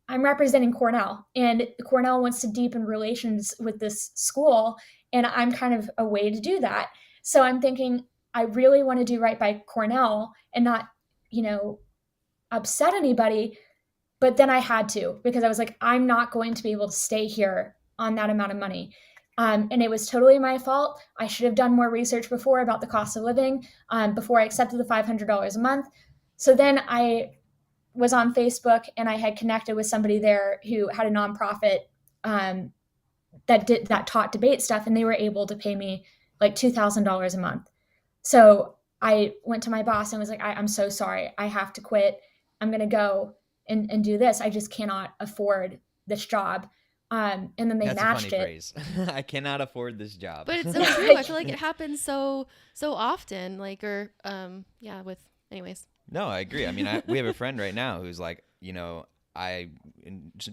representing Cornell, and Cornell wants to deepen relations with this school, and I'm kind of a way to do that. So I'm thinking, I really want to do right by Cornell and not, you know, upset anybody. But then I had to, because I was like, I'm not going to be able to stay here on that amount of money. And it was totally my fault. I should have done more research before about the cost of living, before I accepted the $500 a month. So then I was on Facebook, and I had connected with somebody there who had a nonprofit, that taught debate stuff, and they were able to pay me like $2,000 a month. So I went to my boss and was like, I'm so sorry. I have to quit. I'm going to go and do this. I just cannot afford this job. And then they That's matched a funny it. phrase. I cannot afford this job. But it's so true. I feel like it happens so often. Like, or yeah. With anyways. No, I agree. I mean, we have a friend right now who's like, I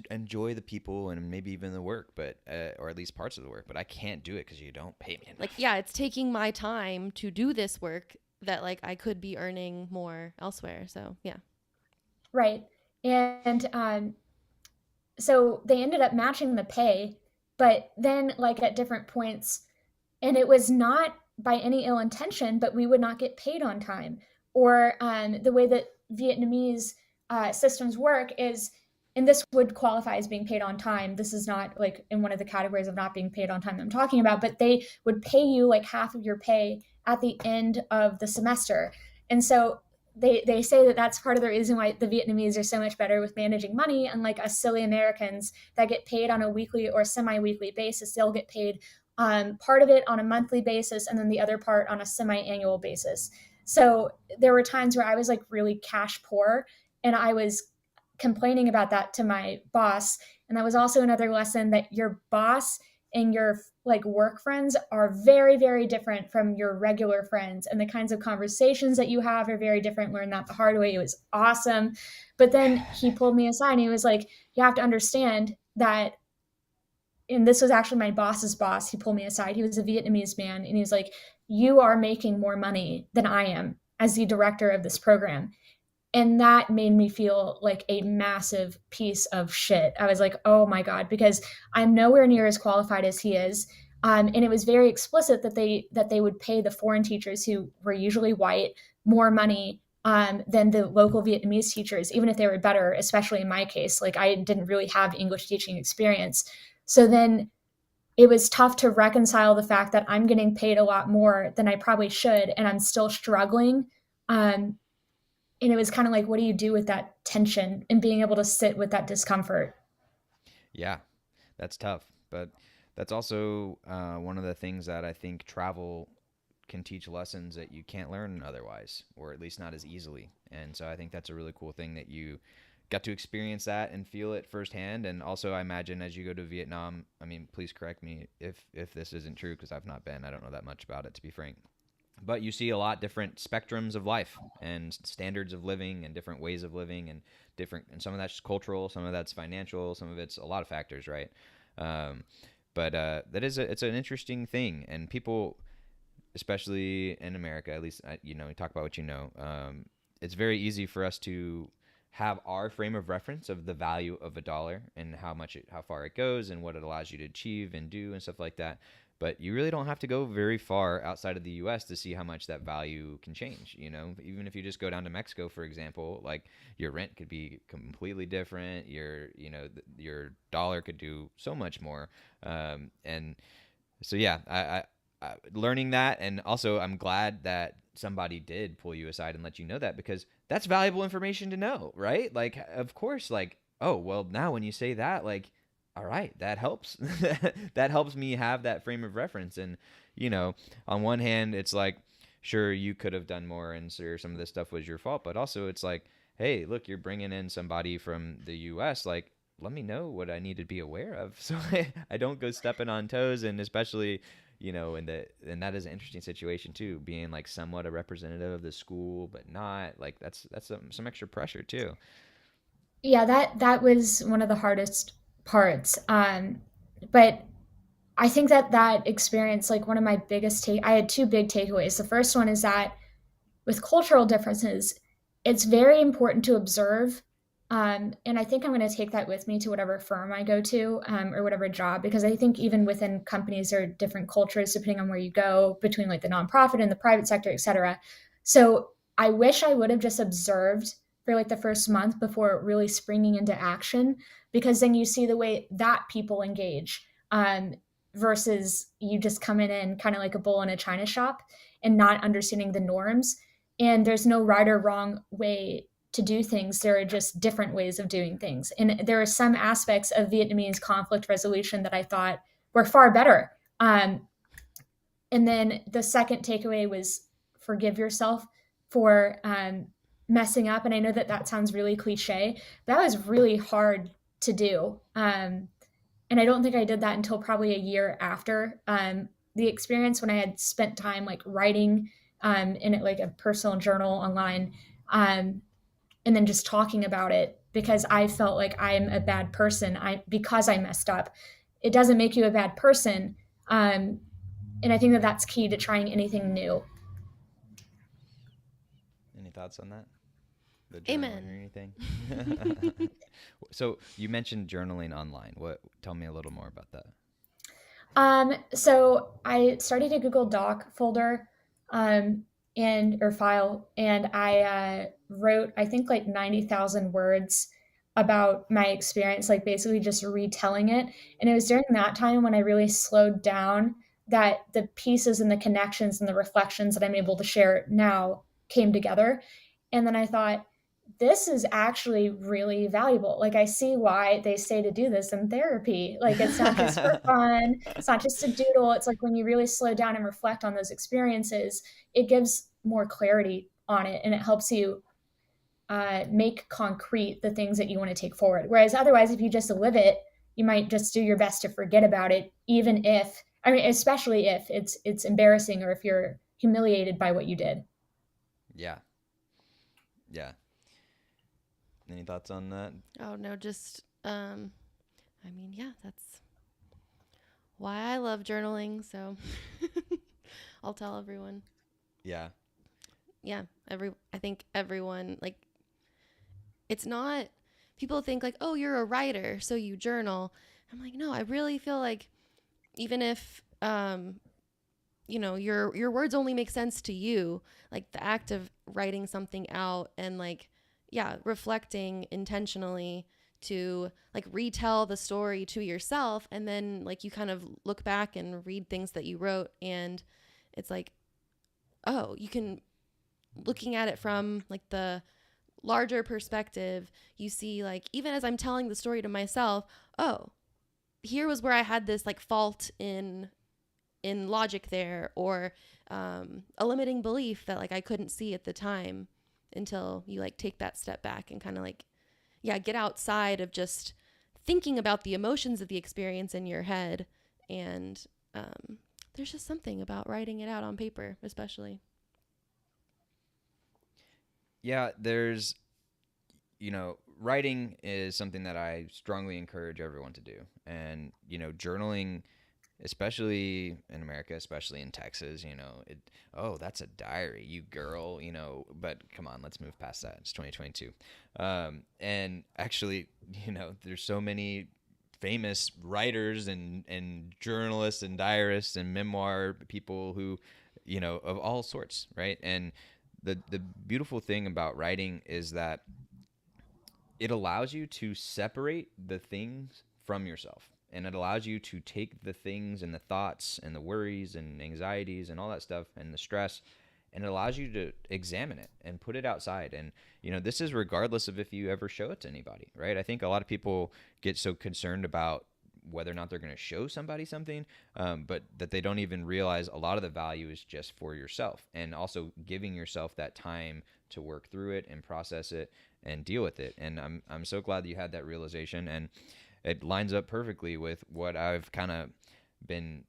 enjoy the people and maybe even the work, but or at least parts of the work, but I can't do it because you don't pay me enough. Like, yeah, it's taking my time to do this work that like I could be earning more elsewhere. So yeah. Right. And so they ended up matching the pay, but then like at different points, and it was not by any ill intention, but we would not get paid on time. Or the way that Vietnamese systems work is, and this would qualify as being paid on time. This is not like in one of the categories of not being paid on time that I'm talking about, but they would pay you like half of your pay at the end of the semester. And so they say that that's part of the reason why the Vietnamese are so much better with managing money, unlike us silly Americans that get paid on a weekly or semi-weekly basis. They'll get paid part of it on a monthly basis, and then the other part on a semi-annual basis. So there were times where I was like really cash poor, and I was complaining about that to my boss. And that was also another lesson, that your boss and your like work friends are very, very different from your regular friends, and the kinds of conversations that you have are very different. Learned that the hard way. It was awesome. But then he pulled me aside and he was like, you have to understand that, and this was actually my boss's boss. He pulled me aside. He was a Vietnamese man, and he was like, you are making more money than I am as the director of this program. And that made me feel like a massive piece of shit. I was like, oh my God, because I'm nowhere near as qualified as he is. And it was very explicit that they would pay the foreign teachers, who were usually white, more money than the local Vietnamese teachers, even if they were better, especially in my case. Like, I didn't really have English teaching experience. So then it was tough to reconcile the fact that I'm getting paid a lot more than I probably should, and I'm still struggling. And it was kind of like, what do you do with that tension and being able to sit with that discomfort? Yeah, that's tough. But that's also one of the things that I think travel can teach lessons that you can't learn otherwise, or at least not as easily. And so I think that's a really cool thing that you got to experience that and feel it firsthand. And also, I imagine as you go to Vietnam, I mean, please correct me if this isn't true, because I've not been. I don't know that much about it, to be frank. But you see a lot different spectrums of life and standards of living and different ways of living, and some of that's cultural, some of that's financial, some of it's a lot of factors, right? But it's an interesting thing, and people, especially in America, at least, you talk about what you know. It's very easy for us to have our frame of reference of the value of a dollar and how far it goes and what it allows you to achieve and do and stuff like that. But you really don't have to go very far outside of the U.S. to see how much that value can change. Even if you just go down to Mexico, for example, like your rent could be completely different. Your dollar could do so much more. And so, yeah, I learning that, and also I'm glad that somebody did pull you aside and let you know that, because that's valuable information to know, right? Like, of course, like, oh, well, now when you say that, like, all right, that helps. That helps me have that frame of reference. And, on one hand, it's like, sure, you could have done more, and sure, some of this stuff was your fault. But also, it's like, hey, look, you're bringing in somebody from the U.S. Like, let me know what I need to be aware of, so I don't go stepping on toes. And especially, and that is an interesting situation too, being like somewhat a representative of the school, but not like that's some extra pressure too. Yeah, that was one of the hardest parts. But I think that experience, like one of my biggest I had two big takeaways. The first one is that with cultural differences, it's very important to observe. And I think I'm going to take that with me to whatever firm I go to, or whatever job, because I think even within companies, there are different cultures depending on where you go, between like the nonprofit and the private sector, et cetera. So I wish I would have just observed for like the first month before really springing into action, because then you see the way that people engage, versus you just coming in kind of like a bull in a china shop and not understanding the norms. And there's no right or wrong way to do things. There are just different ways of doing things. And there are some aspects of Vietnamese conflict resolution that I thought were far better. And then the second takeaway was forgive yourself for messing up. And I know that sounds really cliche. That was really hard to do. And I don't think I did that until probably a year after the experience, when I had spent time like writing in it, like a personal journal online, and then just talking about it, because I felt like I'm a bad person. Because I messed up. It doesn't make you a bad person, and I think that that's key to trying anything new. Any thoughts on that? The journaling or Amen. anything? So you mentioned journaling online. What? Tell me a little more about that. So I started a Google Doc folder, um, and or file, and I wrote, I think, like 90,000 words about my experience, like basically just retelling it. And it was during that time when I really slowed down, that the pieces and the connections and the reflections that I'm able to share now came together. And then I thought, this is actually really valuable. Like, I see why they say to do this in therapy. Like, it's not just for fun, it's not just a doodle. It's like when you really slow down and reflect on those experiences, it gives more clarity on it, and it helps you make concrete the things that you want to take forward. Whereas otherwise, if you just live it, you might just do your best to forget about it, even if, I mean, especially if it's embarrassing, or if you're humiliated by what you did. Yeah. Yeah. Any thoughts on that? Oh no, just I mean, yeah, that's why I love journaling, so I'll tell everyone. Yeah. Yeah, I think everyone, like, it's not, people think like, "Oh, you're a writer, so you journal." I'm like, "No, I really feel like even if your words only make sense to you, like the act of writing something out and like, yeah, reflecting intentionally to like retell the story to yourself, and then like you kind of look back and read things that you wrote, and it's like, oh, you can, looking at it from like the larger perspective, you see like, even as I'm telling the story to myself, oh, here was where I had this like fault in logic there, or a limiting belief that like I couldn't see at the time, until you like take that step back and kind of like, yeah, get outside of just thinking about the emotions of the experience in your head. And there's just something about writing it out on paper, especially. Yeah, there's, writing is something that I strongly encourage everyone to do. And, journaling, especially in America, especially in Texas, oh, that's a diary, you girl, but come on, let's move past that. It's 2022. And actually, there's so many famous writers and journalists and diarists and memoir people who, of all sorts, right? And the beautiful thing about writing is that it allows you to separate the things from yourself, and it allows you to take the things and the thoughts and the worries and anxieties and all that stuff and the stress, and it allows you to examine it and put it outside. And this is regardless of if you ever show it to anybody, right? I think a lot of people get so concerned about whether or not they're going to show somebody something, but that they don't even realize a lot of the value is just for yourself, and also giving yourself that time to work through it and process it and deal with it. And I'm so glad that you had that realization, and it lines up perfectly with what I've kind of been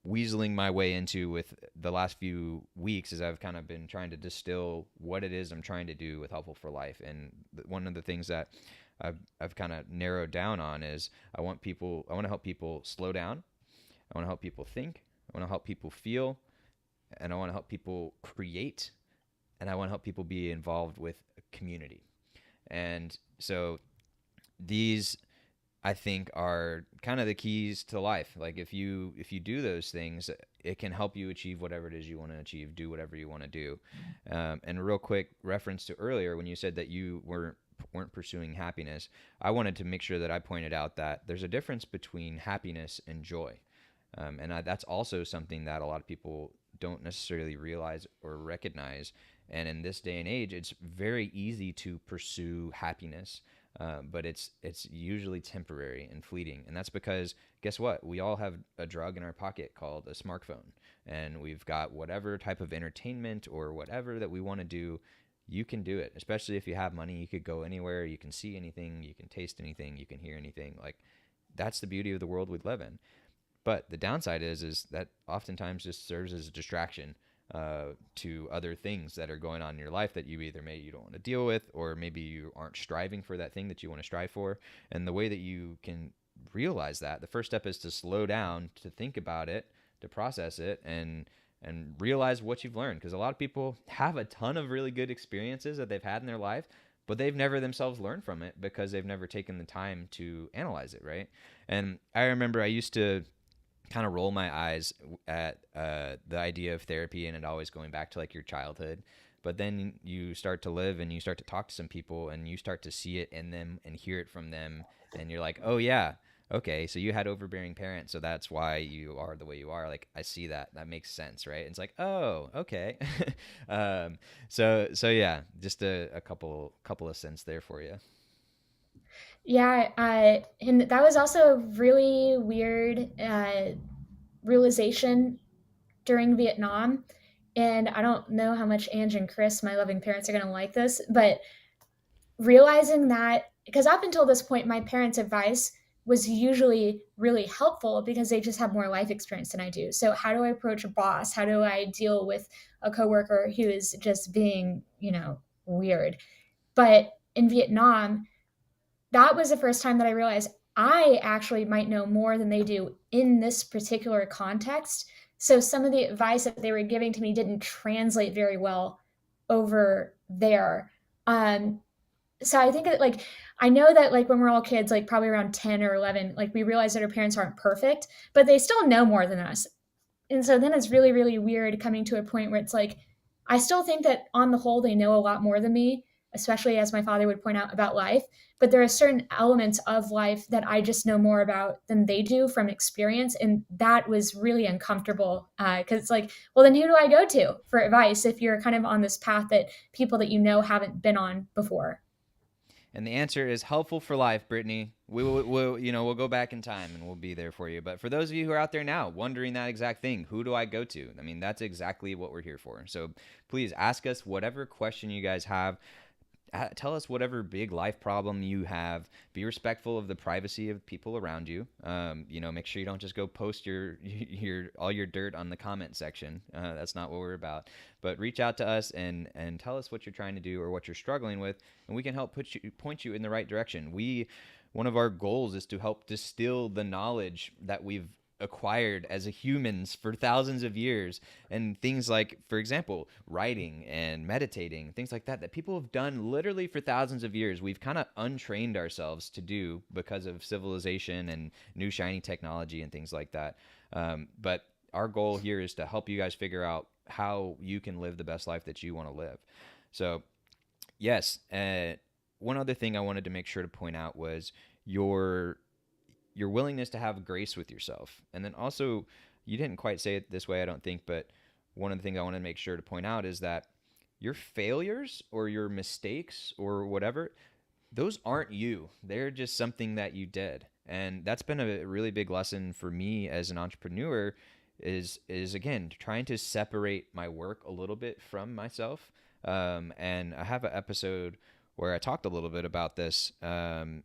weaseling my way into with the last few weeks, as I've kind of been trying to distill what it is I'm trying to do with Helpful for Life. And one of the things that I've kind of narrowed down on is I want to help people slow down. I want to help people think. I want to help people feel, and I want to help people create, and I want to help people be involved with a community. And so these, I think, are kind of the keys to life. Like if you do those things, it can help you achieve whatever it is you want to achieve, do whatever you want to do. And a real quick reference to earlier when you said that you weren't pursuing happiness, I wanted to make sure that I pointed out that there's a difference between happiness and joy. That's also something that a lot of people don't necessarily realize or recognize. And in this day and age, it's very easy to pursue happiness, but it's usually temporary and fleeting. And that's because, guess what? We all have a drug in our pocket called a smartphone. And we've got whatever type of entertainment or whatever that we want to do, you can do it. Especially if you have money, you could go anywhere, you can see anything, you can taste anything, you can hear anything. Like, that's the beauty of the world we live in. But the downside is that oftentimes just serves as a distraction to other things that are going on in your life that you either you don't want to deal with, or maybe you aren't striving for that thing that you want to strive for. And the way that you can realize that, the first step is to slow down, to think about it, to process it, and realize what you've learned. Because a lot of people have a ton of really good experiences that they've had in their life, but they've never themselves learned from it because they've never taken the time to analyze it, right? And I remember I used to kind of roll my eyes at the idea of therapy and it always going back to like your childhood. But then you start to live and you start to talk to some people and you start to see it in them and hear it from them. And you're like, oh yeah, okay, so you had overbearing parents, so that's why you are the way you are. Like, I see that. That makes sense, right? And it's like, oh, okay. So yeah, just a couple of cents there for you. Yeah, and that was also a really weird realization during Vietnam. And I don't know how much Ange and Chris, my loving parents, are going to like this, but realizing that, because up until this point, my parents' advice was usually really helpful because they just have more life experience than I do. So, how do I approach a boss? How do I deal with a coworker who is just being, weird? But in Vietnam, that was the first time that I realized I actually might know more than they do in this particular context. So some of the advice that they were giving to me didn't translate very well over there. Um, so I think that, like, I know that, like, when we're all kids, like probably around 10 or 11, like, we realize that our parents aren't perfect, but they still know more than us. And so then it's really, really weird coming to a point where it's like, I still think that on the whole, they know a lot more than me, especially as my father would point out about life. But there are certain elements of life that I just know more about than they do from experience. And that was really uncomfortable because it's like, well, then who do I go to for advice if you're kind of on this path that people that you know haven't been on before? And the answer is helpful for life, Brittany. We'll go back in time and we'll be there for you. But for those of you who are out there now wondering that exact thing, who do I go to? I mean, that's exactly what we're here for. So please ask us whatever question you guys have. Tell us whatever big life problem you have. Be respectful of the privacy of people around you. Make sure you don't just go post your all your dirt on the comment section. That's not what we're about. But reach out to us and tell us what you're trying to do or what you're struggling with, and we can help point you in the right direction. One of our goals is to help distill the knowledge that we've acquired as a humans for thousands of years, and things like, for example, writing and meditating, things like that people have done literally for thousands of years. We've kind of untrained ourselves to do because of civilization and new shiny technology and things like that. But our goal here is to help you guys figure out how you can live the best life that you want to live. So yes, one other thing I wanted to make sure to point out was your willingness to have grace with yourself. And then also, you didn't quite say it this way, I don't think, but one of the things I want to make sure to point out is that your failures or your mistakes or whatever, those aren't you. They're just something that you did. And that's been a really big lesson for me as an entrepreneur is again, trying to separate my work a little bit from myself. And I have an episode where I talked a little bit about this, and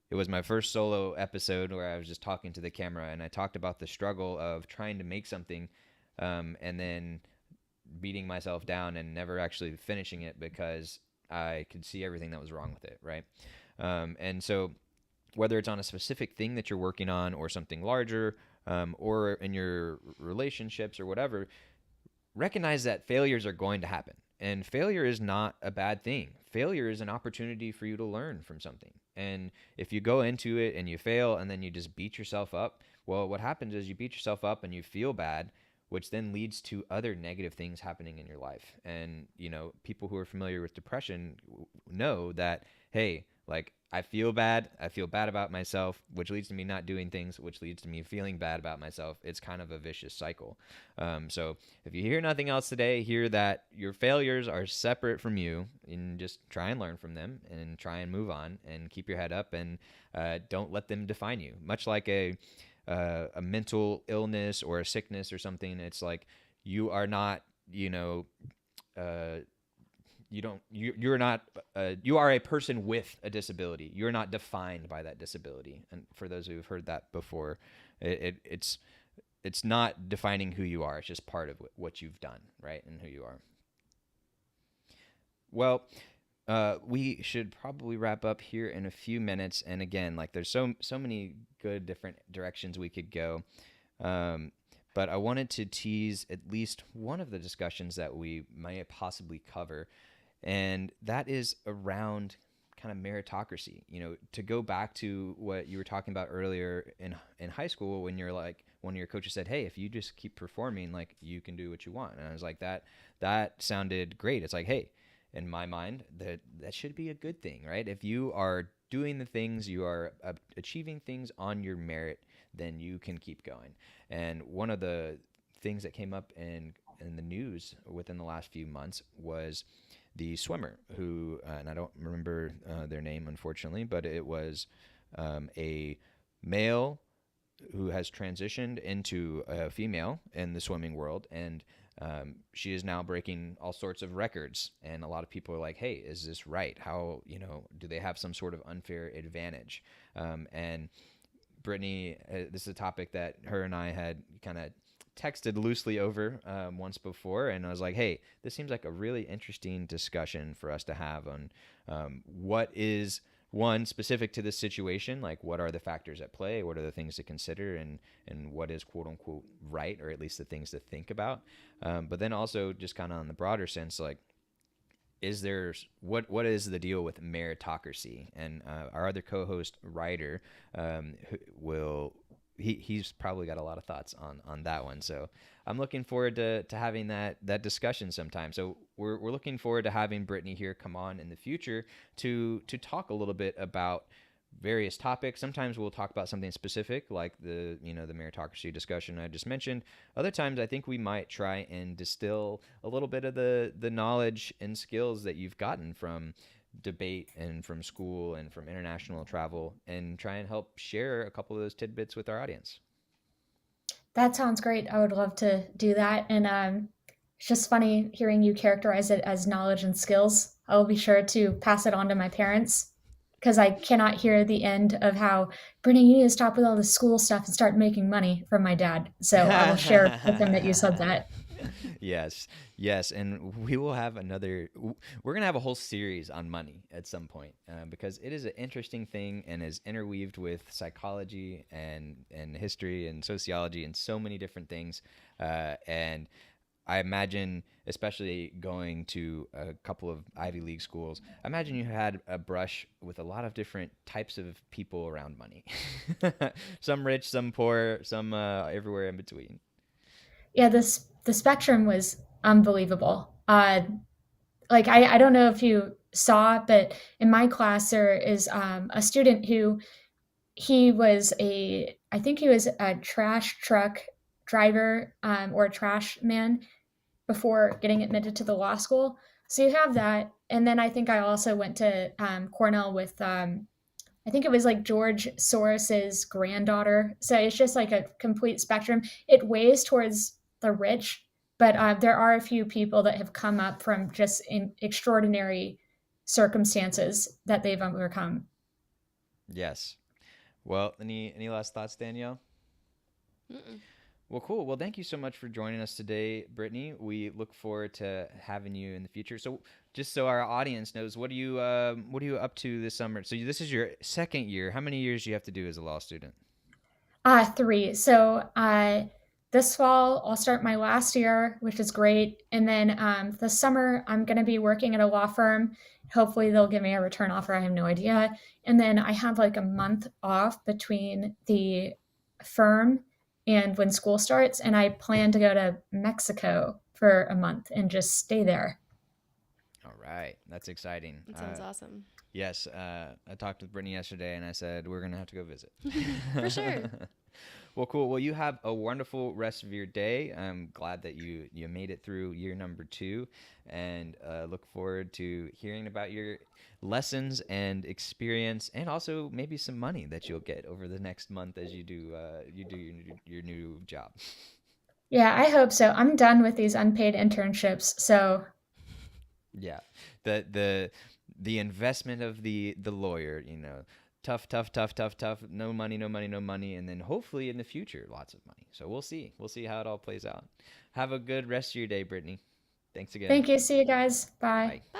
it was my first solo episode where I was just talking to the camera, and I talked about the struggle of trying to make something and then beating myself down and never actually finishing it because I could see everything that was wrong with it, right? And so whether it's on a specific thing that you're working on or something larger, or in your relationships or whatever, recognize that failures are going to happen. And failure is not a bad thing. Failure is an opportunity for you to learn from something. And if you go into it and you fail and then you just beat yourself up, well, what happens is you beat yourself up and you feel bad, which then leads to other negative things happening in your life. And, people who are familiar with depression know that, hey, like, I feel bad about myself, which leads to me not doing things, which leads to me feeling bad about myself. It's kind of a vicious cycle. So if you hear nothing else today, hear that your failures are separate from you, and just try and learn from them and try and move on and keep your head up, and don't let them define you. Much like a mental illness or a sickness or something, it's like you are not, you are a person with a disability. You're not defined by that disability. And for those who've heard that before, it's not defining who you are. It's just part of what you've done, right? And who you are. Well, we should probably wrap up here in a few minutes. And again, like, there's so many good different directions we could go. But I wanted to tease at least one of the discussions that we might possibly cover. And that is around kind of meritocracy. To go back to what you were talking about earlier in high school, when you're like, one of your coaches said, hey, if you just keep performing, like, you can do what you want. And I was like, that sounded great. It's like, hey, in my mind, that should be a good thing, right? If you are doing the things, you are achieving things on your merit, then you can keep going. And one of the things that came up in the news within the last few months was the swimmer who, and I don't remember their name, unfortunately, but it was a male who has transitioned into a female in the swimming world, and she is now breaking all sorts of records. And a lot of people are like, hey, is this right? How, do they have some sort of unfair advantage? And Brittany, this is a topic that her and I had kind of texted loosely over once before, and I was like, hey, this seems like a really interesting discussion for us to have on what is, one, specific to this situation, like, what are the factors at play, what are the things to consider, and what is quote unquote right, or at least the things to think about. But then also just kind of on the broader sense, like, what is the deal with meritocracy? And our other co-host, Ryder, he's probably got a lot of thoughts on that one. So I'm looking forward to having that discussion sometime. So we're looking forward to having Brittany here come on in the future to talk a little bit about various topics. Sometimes we'll talk about something specific, like the meritocracy discussion I just mentioned. Other times I think we might try and distill a little bit of the knowledge and skills that you've gotten from debate and from school and from international travel, and try and help share a couple of those tidbits with our audience. That sounds great. I would love to do that. And it's just funny hearing you characterize it as knowledge and skills. I will be sure to pass it on to my parents, because I cannot hear the end of how, Brittany, you need to stop with all the school stuff and start making money, from my dad. So I will share with him that you said that. Yes, and we will have we're going to have a whole series on money at some point, because it is an interesting thing and is interweaved with psychology and history and sociology and so many different things. And I imagine, especially going to a couple of Ivy League schools, I imagine you had a brush with a lot of different types of people around money. Some rich, some poor, some everywhere in between. Yeah, the spectrum was unbelievable. Like, I don't know if you saw, but in my class there is a student who, I think he was a trash truck driver, or a trash man, before getting admitted to the law school. So you have that, and then I think I also went to Cornell with, I think it was like George Soros's granddaughter. So it's just like a complete spectrum. It weighs towards the rich, but there are a few people that have come up from just in extraordinary circumstances that they've overcome. Yes. Well, any last thoughts, Danielle? Mm-mm. Well, cool. Well, thank you so much for joining us today, Brittany. We look forward to having you in the future. So, just so our audience knows, what are you up to this summer? So, this is your second year. How many years do you have to do as a law student? 3. So this fall, I'll start my last year, which is great. And then this summer, I'm going to be working at a law firm. Hopefully, they'll give me a return offer. I have no idea. And then I have like a month off between the firm and when school starts. And I plan to go to Mexico for a month and just stay there. All right, that's exciting. That sounds awesome. Yes, I talked with Brittany yesterday, and I said we're gonna have to go visit. For sure. Well, cool. Well, you have a wonderful rest of your day. I'm glad that you made it through year number 2, and look forward to hearing about your lessons and experience, and also maybe some money that you'll get over the next month as you do your new job. Yeah, I hope so. I'm done with these unpaid internships. So Yeah, the investment of the lawyer, tough, tough, tough, tough, tough. No money, no money, no money, and then hopefully in the future, lots of money. So we'll see how it all plays out. Have a good rest of your day, Brittany. Thanks again. thank you. See you guys. Bye. Bye. Bye.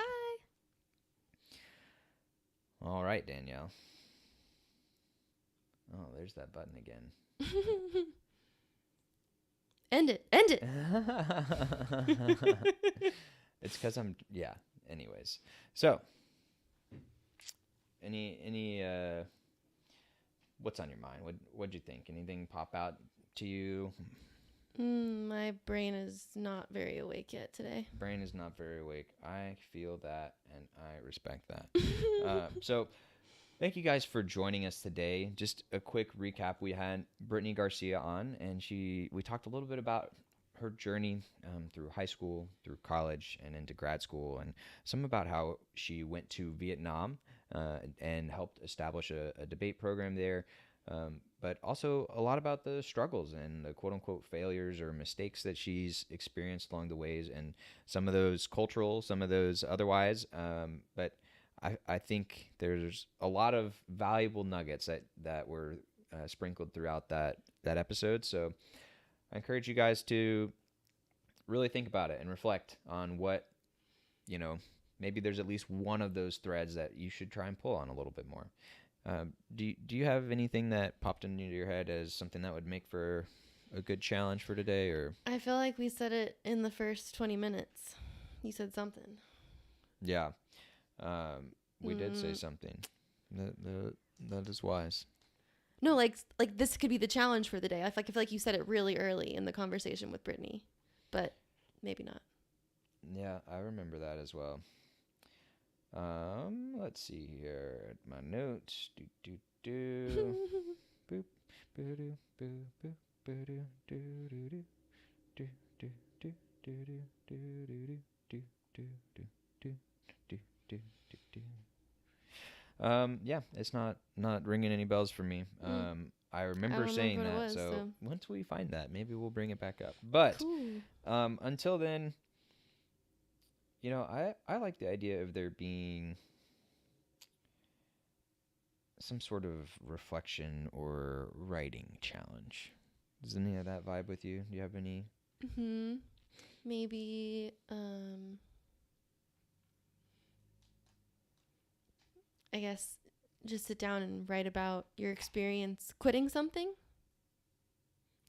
All right, Danielle. Oh, there's that button again. End it. End it. It's because yeah. Anyways, so any what's on your mind? What'd you think? Anything pop out to you? My brain is not very awake yet today. Brain is not very awake. I feel that, and I respect that. So thank you guys for joining us today. Just a quick recap: we had Brittany Garcia on, and we talked a little bit about her journey through high school, through college, and into grad school, and some about how she went to Vietnam and helped establish a debate program there, but also a lot about the struggles and the quote-unquote failures or mistakes that she's experienced along the ways, and some of those cultural, some of those otherwise, but I think there's a lot of valuable nuggets that were sprinkled throughout that episode, so I encourage you guys to really think about it and reflect on what, maybe there's at least one of those threads that you should try and pull on a little bit more. Do you have anything that popped into your head as something that would make for a good challenge for today? Or I feel like we said it in the first 20 minutes. You said something. Yeah, we did say something. That is wise. No, like this could be the challenge for the day. I feel like you said it really early in the conversation with Brittany, but maybe not. Yeah, I remember that as well. Let's see here. My notes. Do. Boop. Boo doo. Boo boop. Boo doo. Do do do. Do do do. Do do do do do do do do do do do do. Yeah, it's not ringing any bells for me. I remember saying that, so once we find that, maybe we'll bring it back up. But cool. Until then, I like the idea of there being some sort of reflection or writing challenge. Does any of that vibe with you? Do you have any? Maybe I guess just sit down and write about your experience quitting something.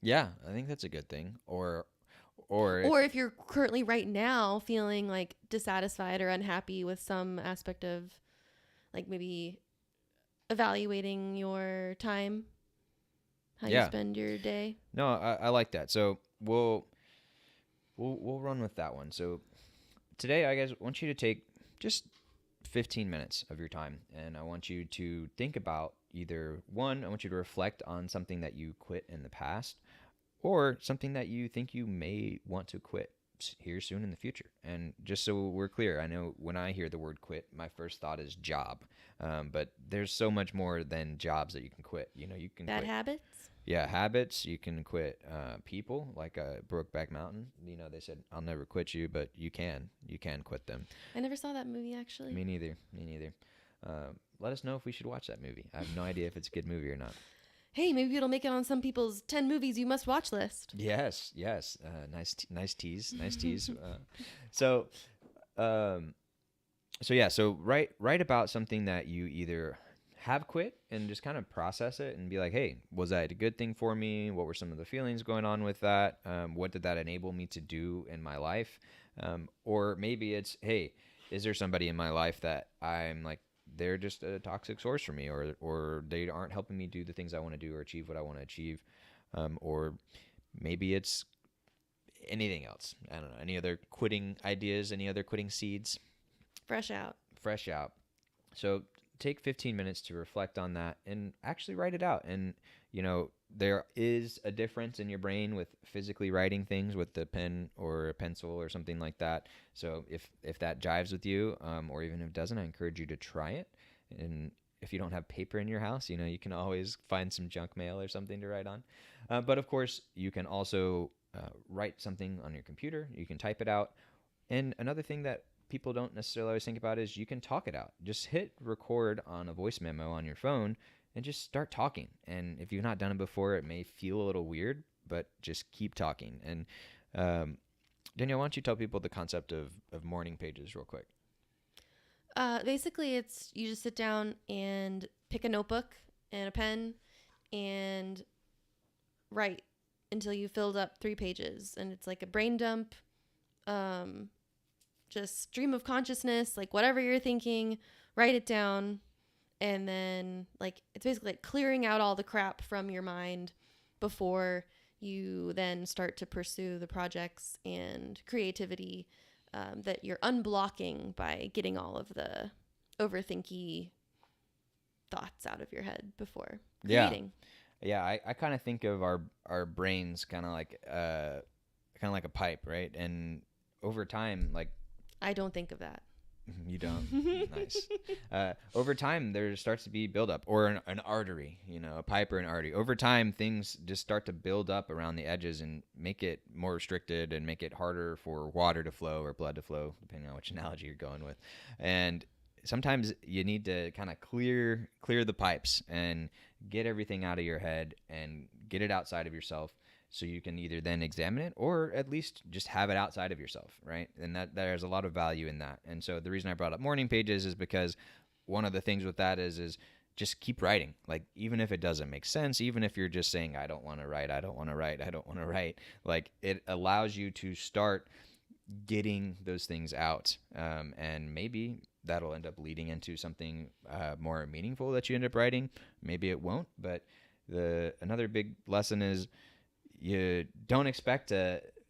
Yeah, I think that's a good thing. Or if you're currently right now feeling like dissatisfied or unhappy with some aspect of, like, maybe evaluating your time, how you spend your day. No, I like that. So we'll run with that one. So today, I guess, want you to take just 15 minutes of your time, and I want you to think about either one, I want you to reflect on something that you quit in the past, or something that you think you may want to quit here soon in the future. And just so we're clear, I know when I hear the word quit, my first thought is job, but there's so much more than jobs that you can quit. You can bad quit habits. Yeah, habits. You can quit people, like Brokeback Mountain. They said, I'll never quit you, but you can quit them. I never saw that movie, actually. Me neither. Let us know if we should watch that movie. I have no idea if it's a good movie or not. hey, maybe it'll make it on some people's 10 movies you must watch list. Yes, yes. Nice tease. Nice tease. So, um, so yeah. So write about something that you either have quit and just kind of process it and be like, hey, was that a good thing for me? What were some of the feelings going on with that? What did that enable me to do in my life? Or maybe it's, hey, is there somebody in my life that I'm like, they're just a toxic source for me, or they aren't helping me do the things I want to do or achieve what I want to achieve, or maybe it's anything else. I don't know. Any other quitting ideas? Any other quitting seeds? Fresh out. Fresh out. So take 15 minutes to reflect on that and actually write it out. And there is a difference in your brain with physically writing things with the pen or a pencil or something like that. So if that jives with you, or even if it doesn't, I encourage you to try it. And if you don't have paper in your house, you can always find some junk mail or something to write on. But of course, you can also write something on your computer. You can type it out. And another thing that people don't necessarily always think about is you can talk it out. Just hit record on a voice memo on your phone and just start talking. And if you've not done it before, it may feel a little weird, but just keep talking. And Danielle, why don't you tell people the concept of morning pages real quick? Basically, it's you just sit down and pick a notebook and a pen and write until you filled up 3 pages. And it's like a brain dump, just stream of consciousness, like whatever you're thinking, write it down. And then it's basically like clearing out all the crap from your mind before you then start to pursue the projects and creativity that you're unblocking by getting all of the overthinky thoughts out of your head before creating. Yeah, I kind of think of our brains kind of like a pipe, right? And over time, I don't think of that. You don't? Nice. Over time, there starts to be buildup, or an artery, a pipe or an artery. Over time, things just start to build up around the edges and make it more restricted and make it harder for water to flow or blood to flow, depending on which analogy you're going with. And sometimes you need to kind of clear the pipes and get everything out of your head and get it outside of yourself, so you can either then examine it or at least just have it outside of yourself, right? And that there's a lot of value in that. And so the reason I brought up morning pages is because one of the things with that is just keep writing. Even if it doesn't make sense, even if you're just saying, I don't want to write, it allows you to start getting those things out. And maybe that'll end up leading into something more meaningful that you end up writing. Maybe it won't, but another big lesson is you don't expect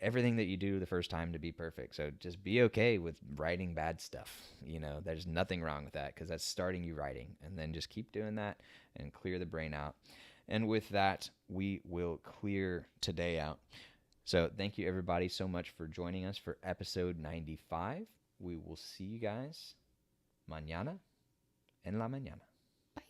everything that you do the first time to be perfect. So just be okay with writing bad stuff. There's nothing wrong with that, because that's starting you writing. And then just keep doing that and clear the brain out. And with that, we will clear today out. So thank you, everybody, so much for joining us for episode 95. We will see you guys mañana en la mañana. Bye.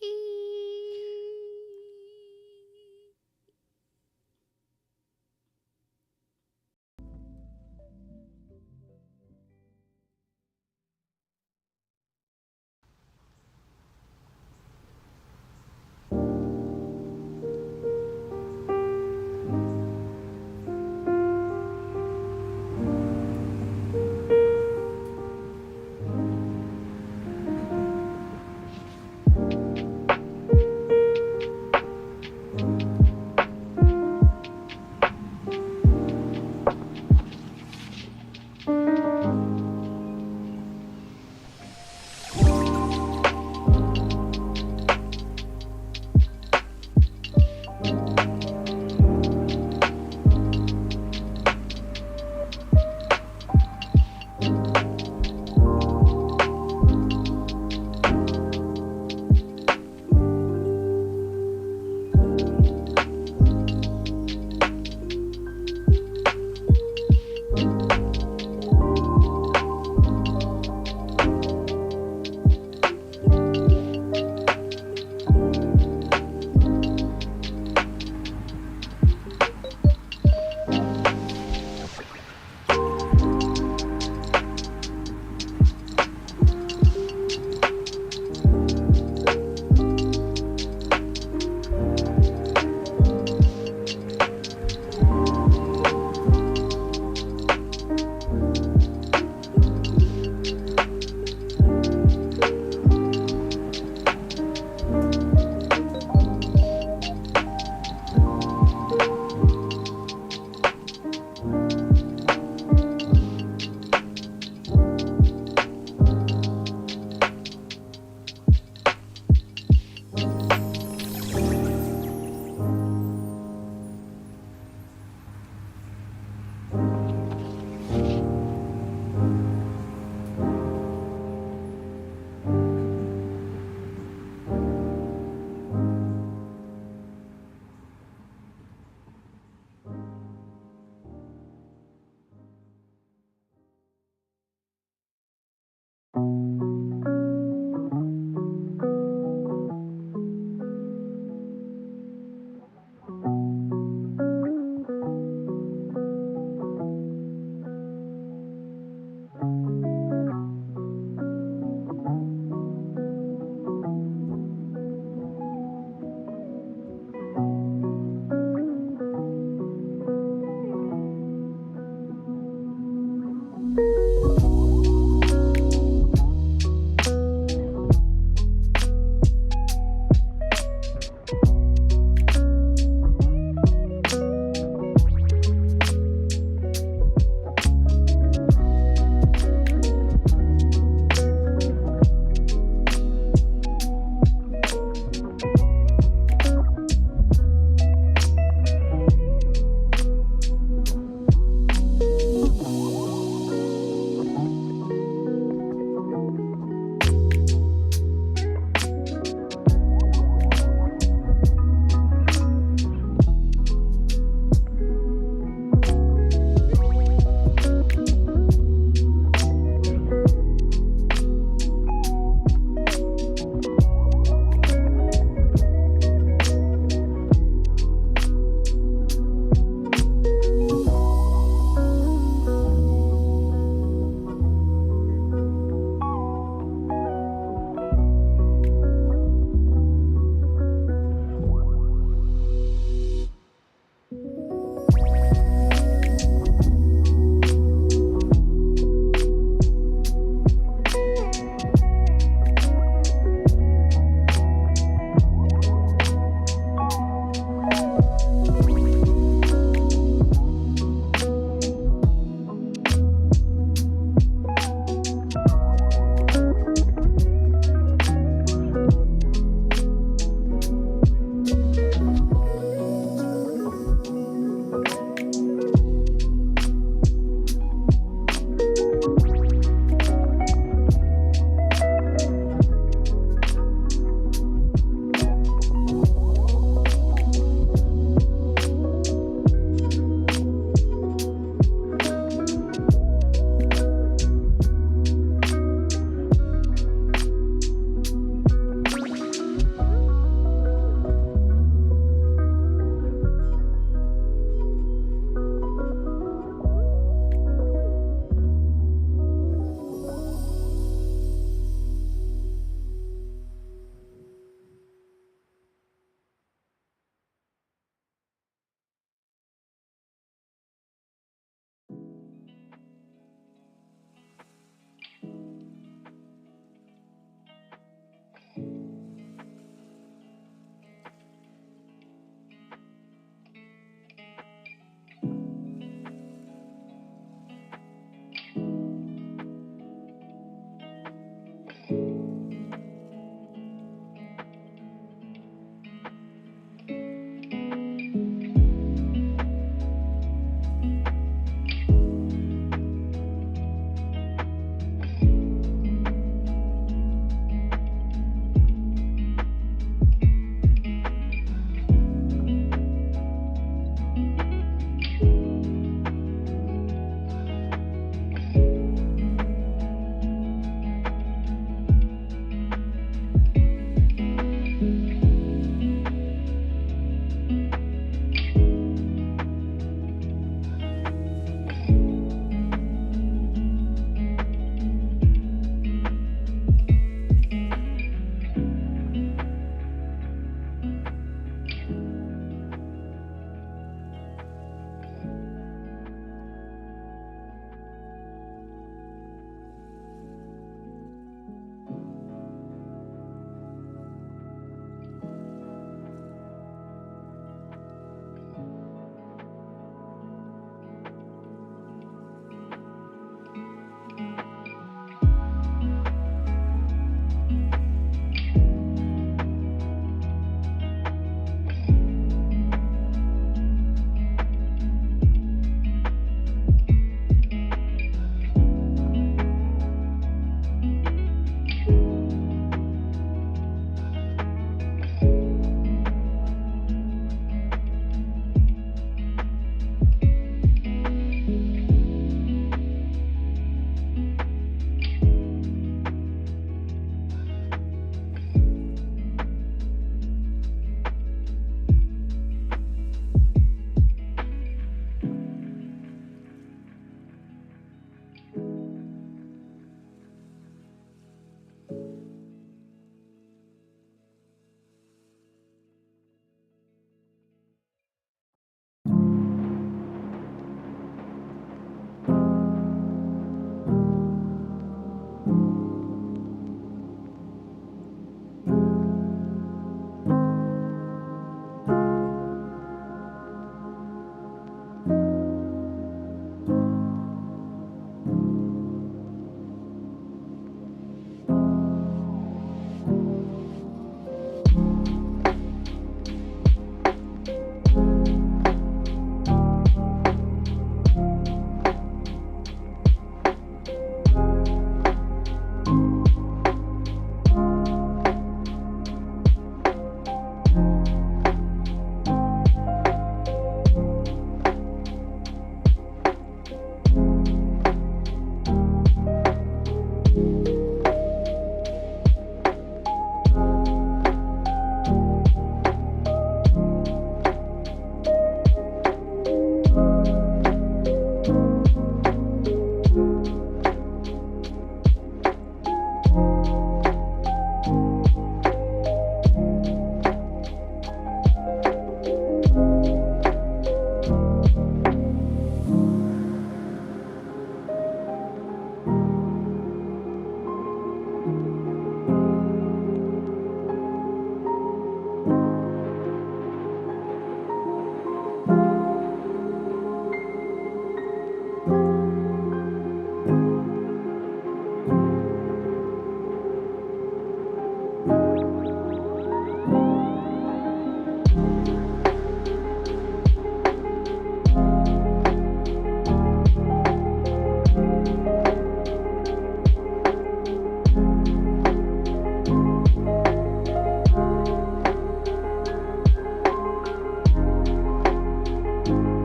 Bye.